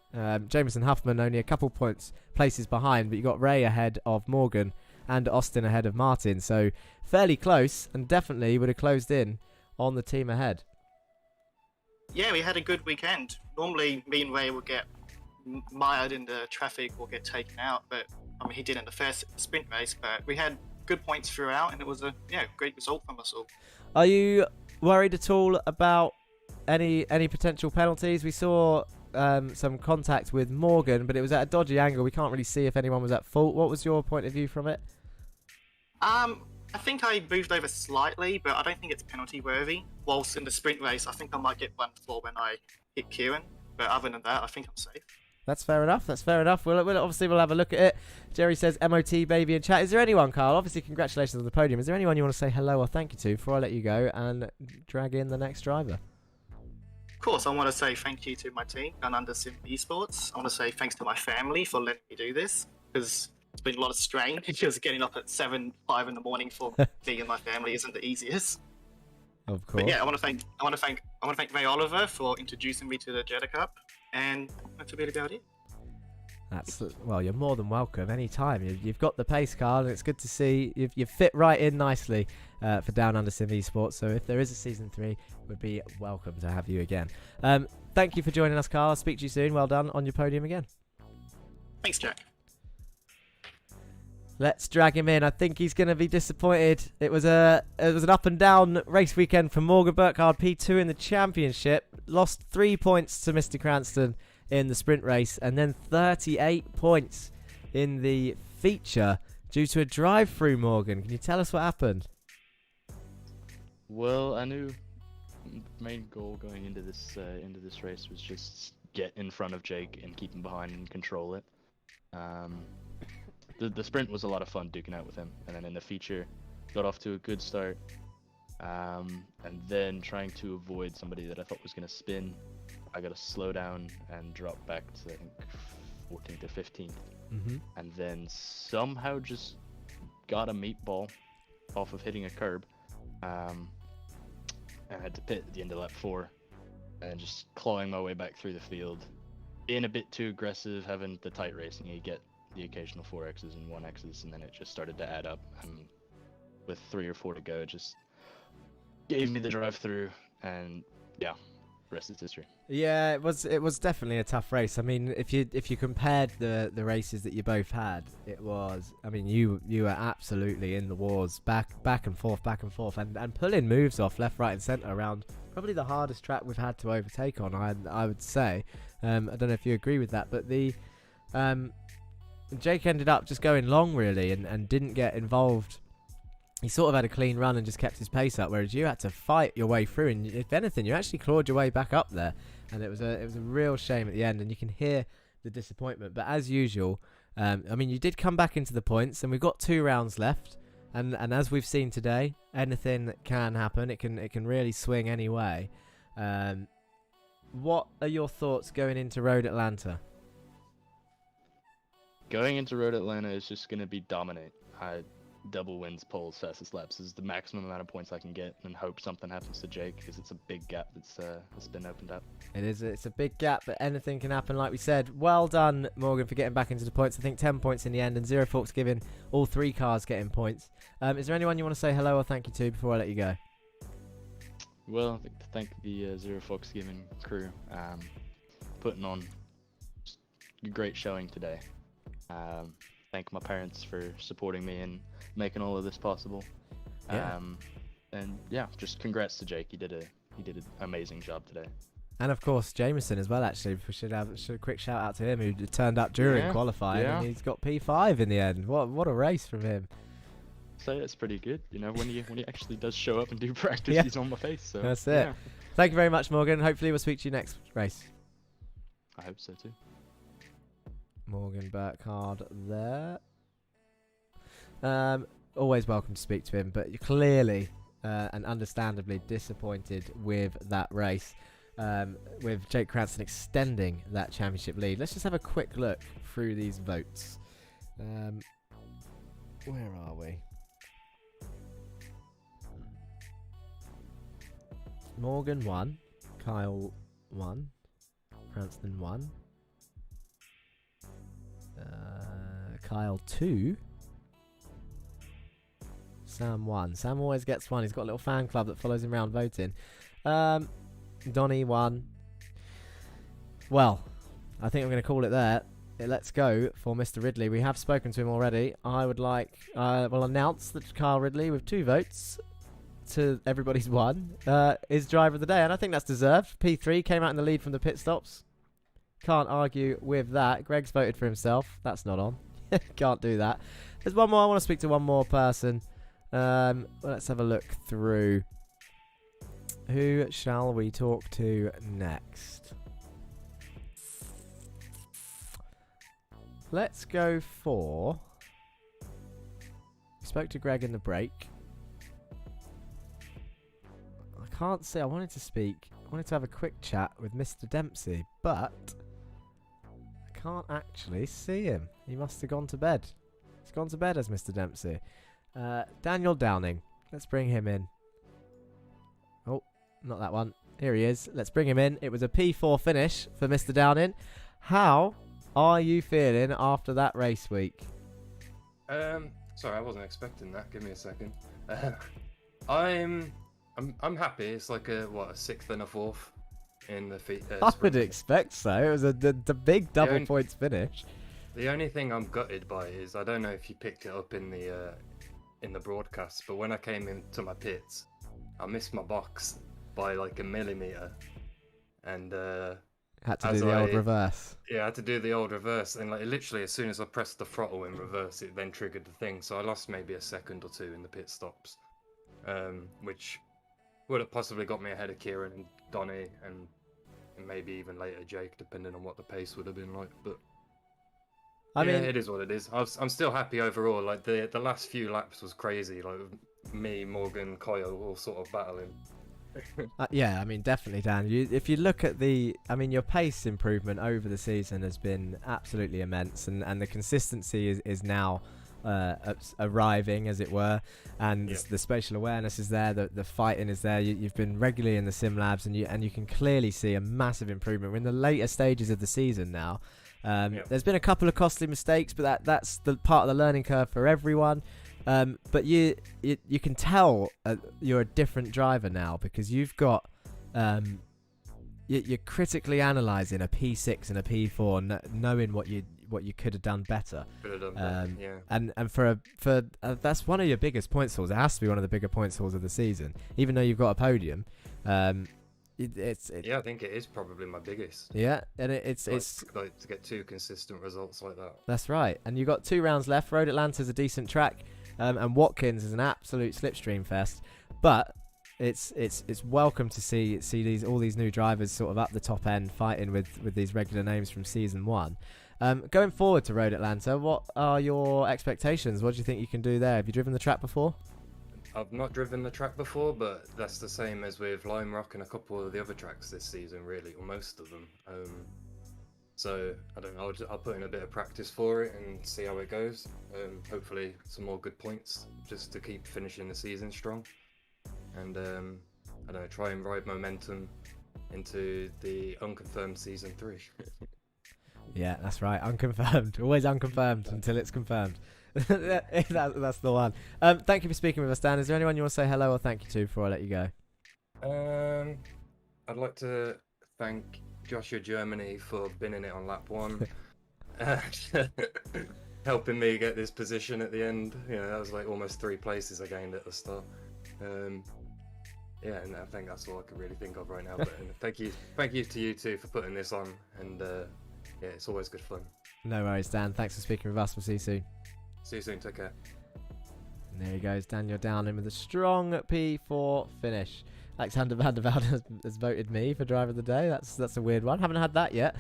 Jameson Huffman only a couple places behind, but you got Ray ahead of Morgan and Austin ahead of Martin, so fairly close, and definitely would have closed in on the team ahead. Yeah, we had a good weekend. Normally, me and Ray will get mired in the traffic or get taken out, but I mean, he did in the first sprint race. But we had good points throughout, and it was a great result from us all. Are you worried at all about any potential penalties? We saw some contact with Morgan, but it was at a dodgy angle. We can't really see if anyone was at fault. What was your point of view from it? I think I moved over slightly, but I don't think it's penalty worthy. Whilst in the sprint race, I think I might get one for when I hit Kieran. But other than that, I think I'm safe. That's fair enough. We'll have a look at it. Jerry says MOT baby in chat. Is there anyone, Carl? Obviously, congratulations on the podium. Is there anyone you want to say hello or thank you to before I let you go and drag in the next driver? Of course, I want to say thank you to my team, Down Under Sim Esports. I want to say thanks to my family for letting me do this, because it's been a lot of strain, because getting up at 5 in the morning for me and my family isn't the easiest. Of course. But yeah, I want to thank Ray Oliver for introducing me to the Jetta Cup, and that's a bit about it. Well, you're more than welcome anytime. You've got the pace, Carl, and it's good to see you fit right in nicely for Down Under Sim Esports. So if there is a season 3, we'd be welcome to have you again. Thank you for joining us, Carl. I'll speak to you soon. Well done on your podium again. Thanks, Jack. Let's drag him in. I think he's going to be disappointed. It was an up and down race weekend for Morgan Burkhardt, P2 in the championship. Lost 3 points to Mr. Cranston in the sprint race, and then 38 points in the feature due to a drive-through. Morgan, can you tell us what happened? Well, I knew the main goal going into this race was just get in front of Jake and keep him behind and control it. The sprint was a lot of fun duking out with him, and then in the feature, got off to a good start, and then trying to avoid somebody that I thought was going to spin, I got to slow down and drop back to, I think, 14th or 15th, and then somehow just got a meatball off of hitting a curb, and I had to pit at the end of lap 4, and just clawing my way back through the field, being a bit too aggressive, having the tight racing. You get the occasional 4Xs and 1Xs, and then it just started to add up, and with 3 or 4 to go, it just gave me the drive through, and yeah, the rest is history. Yeah, it was definitely a tough race. I mean, if you compared the races that you both had, it was, I mean, you were absolutely in the wars, back and forth, and pulling moves off left, right, and centre around probably the hardest track we've had to overtake on. I would say. I don't know if you agree with that, but Jake ended up just going long, really, and didn't get involved. He sort of had a clean run and just kept his pace up, whereas you had to fight your way through, and if anything, you actually clawed your way back up there, and it was a real shame at the end, and you can hear the disappointment. But as usual, I mean, you did come back into the points, and we've got 2 rounds left, and as we've seen today, anything can happen. It can really swing any way. What are your thoughts going into Road Atlanta? Going into Road Atlanta is just going to be dominate. Double wins, poles, fastest laps is the maximum amount of points I can get, and hope something happens to Jake, because it's a big gap that's been opened up. It's a big gap, but anything can happen, like we said. Well done, Morgan, for getting back into the points. I think 10 points in the end, and Zero Forks giving all 3 cars getting points. Is there anyone you want to say hello or thank you to before I let you go? Well, I'd like to thank the Zero Forks giving crew, putting on a great showing today. Thank my parents for supporting me and making all of this possible. Yeah. And yeah, just congrats to Jake. He did an amazing job today. And of course, Jameson as well. Actually, we should have a quick shout out to him, who turned up during qualifying, and he's got P5 in the end. What a race from him! say it's pretty good. You know, when he actually does show up and do practice, Yeah. he's on my face. So That's it. yeah. Thank you very much, Morgan. Hopefully we'll speak to you next race. I hope so too. Morgan Burkhardt there. Always welcome to speak to him, but you're clearly and understandably disappointed with that race, with Jake Cranston extending that championship lead. Let's just have a quick look through these votes. Where are we? Morgan 1, Kyle 1, Cranston 1, Kyle 2, Sam 1. Sam always gets 1. He's got a little fan club that follows him around voting. Donnie 1. Well, I think I'm going to call it there. Let's go for Mr. Ridley. We have spoken to him already. I would like, will announce that Kyle Ridley, with 2 votes to everybody's 1, is driver of the day, and I think that's deserved. P3 came out in the lead from the pit stops. Can't argue with that. Greg's voted for himself. That's not on. Can't do that. There's one more. I want to speak to one more person. Let's have a look through. Who shall we talk to next? Let's go for... Spoke to Greg in the break. I can't say I wanted to have a quick chat with Mr. Dempsey, but I can't actually see him. He must have gone to bed. He's gone to bed as Mr. Dempsey. Daniel Downing. Let's bring him in. Oh, not that one. Here he is. Let's bring him in. It was a P4 finish for Mr. Downing. How are you feeling after that race week? Sorry, I wasn't expecting that. Give me a second. I'm happy. It's like a 6th and a 4th in the feet. I would expect so. It was the big double points finish. The only thing I'm gutted by is I don't know if you picked it up in the broadcast, but when I came into my pits, I missed my box by like a millimeter, and had to do the old reverse. Yeah, I had to do the old reverse, and like literally as soon as I pressed the throttle in reverse, it then triggered the thing. So I lost maybe a second or 2 in the pit stops, which would have possibly got me ahead of Kieran and Donny, and maybe even later Jake, depending on what the pace would have been like. But I mean, it is what it is. I'm still happy overall. Like the last few laps was crazy. Like me, Morgan, Kyle all sort of battling. Yeah, I mean, definitely, Dan. If you look at your pace improvement over the season has been absolutely immense, and the consistency is now arriving, as it were, and the spatial awareness is there, the fighting is there. You've been regularly in the sim labs, and you can clearly see a massive improvement. We're in the later stages of the season now. There's been a couple of costly mistakes, but that's the part of the learning curve for everyone. But you can tell you're a different driver now, because you've got you're critically analysing a P6 and a P4, knowing what you could have done better. And for that's one of your biggest point hauls. It has to be one of the bigger point hauls of the season, even though you've got a podium. I think it is probably my biggest. Yeah, and it's like to get 2 consistent results like that. That's right. And you've got 2 rounds left. Road Atlanta's a decent track, and Watkins is an absolute slipstream fest. But it's welcome to see all these new drivers sort of up the top end fighting with these regular names from season 1. Going forward to Road Atlanta, what are your expectations? What do you think you can do there? Have you driven the track before? I've not driven the track before, but that's the same as with Lime Rock and a couple of the other tracks this season, really, or most of them. So I don't know. I'll put in a bit of practice for it and see how it goes. Hopefully, some more good points just to keep finishing the season strong, and I don't know, try and ride momentum into the unconfirmed season 3. Yeah, that's right. Unconfirmed. Always unconfirmed until it's confirmed. That's the one. Thank you for speaking with us, Dan. Is there anyone you want to say hello or thank you to before I let you go? I'd like to thank Joshua Germany for binning it on lap 1, helping me get this position at the end. That was like almost 3 places I gained at the start. And I think that's all I can really think of right now. But thank you to you two for putting this on, and it's always good fun. No worries, Dan. Thanks for speaking with us. We'll see you soon. See you soon. Take care. There he goes, Daniel Downing with a strong P4 finish. Alexander van der Velde has voted me for driver of the day. That's a weird one. Haven't had that yet.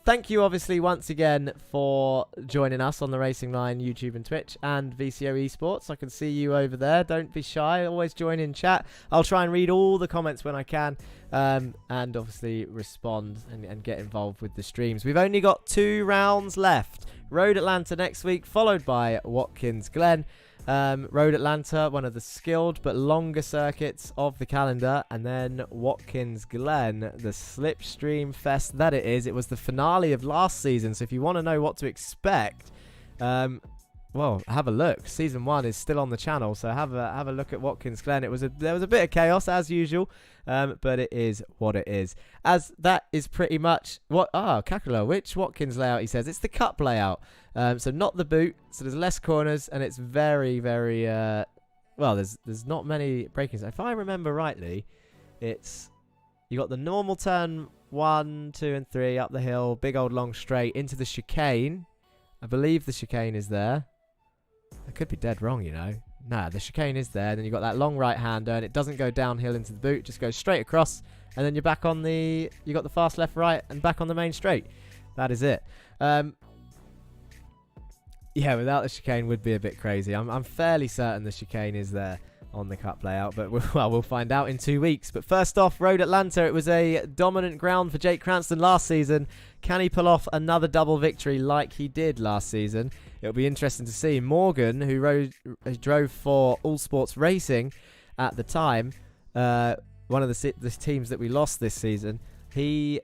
Thank you, obviously, once again for joining us on the Racing Line YouTube and Twitch and VCO Esports. I can see you over there. Don't be shy. Always join in chat. I'll try and read all the comments when I can, and obviously respond and get involved with the streams. We've only got 2 rounds left. Road Atlanta next week, followed by Watkins Glen. Road Atlanta, one of the skilled but longer circuits of the calendar, and then Watkins Glen, the slipstream fest that it is. It was the finale of last season, so if you want to know what to expect, well, have a look. Season 1 is still on the channel, so have a look at Watkins Glen. There was a bit of chaos as usual, but it is what it is. As that is pretty much what Kakula, which Watkins layout he says? It's the Cup layout. So not the boot, so there's less corners, and it's very, very well, there's not many braking zones. If I remember rightly, it's you got the normal turn 1, 2 and 3 up the hill, big old long straight into the chicane. I believe the chicane is there. I could be dead wrong, you know. Nah, the chicane is there. Then you've got that long right-hander, and it doesn't go downhill into the boot. It just goes straight across, and then you're back on the... You got the fast left-right, and back on the main straight. That is it. Yeah, without the chicane would be a bit crazy. I'm fairly certain the chicane is there on the Cup layout, but we'll find out in 2 weeks. But first off, Road Atlanta, it was a dominant ground for Jake Cranston last season. Can he pull off another double victory like he did last season? It'll be interesting to see. Morgan, who drove for All Sports Racing at the time, one of the teams that we lost this season, he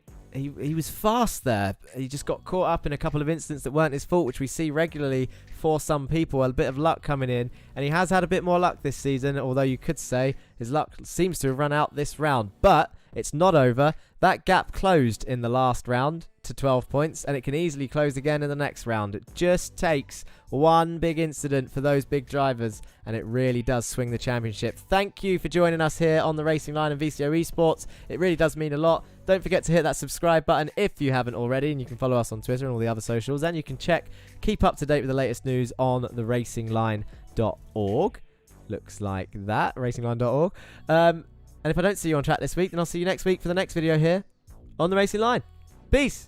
was fast there. He just got caught up in a couple of incidents that weren't his fault, which we see regularly for some people. A bit of luck coming in, and he has had a bit more luck this season, although you could say his luck seems to have run out this round. But it's not over. That gap closed in the last round to 12 points, and it can easily close again in the next round. It just takes one big incident for those big drivers, and it really does swing the championship. Thank you for joining us here on the Racing Line and VCO Esports. It really does mean a lot. Don't forget to hit that subscribe button if you haven't already, and you can follow us on Twitter and all the other socials, and you can keep up to date with the latest news on the racingline.org. Looks like that, racingline.org. And if I don't see you on track this week, then I'll see you next week for the next video here on the Racing Line. Peace!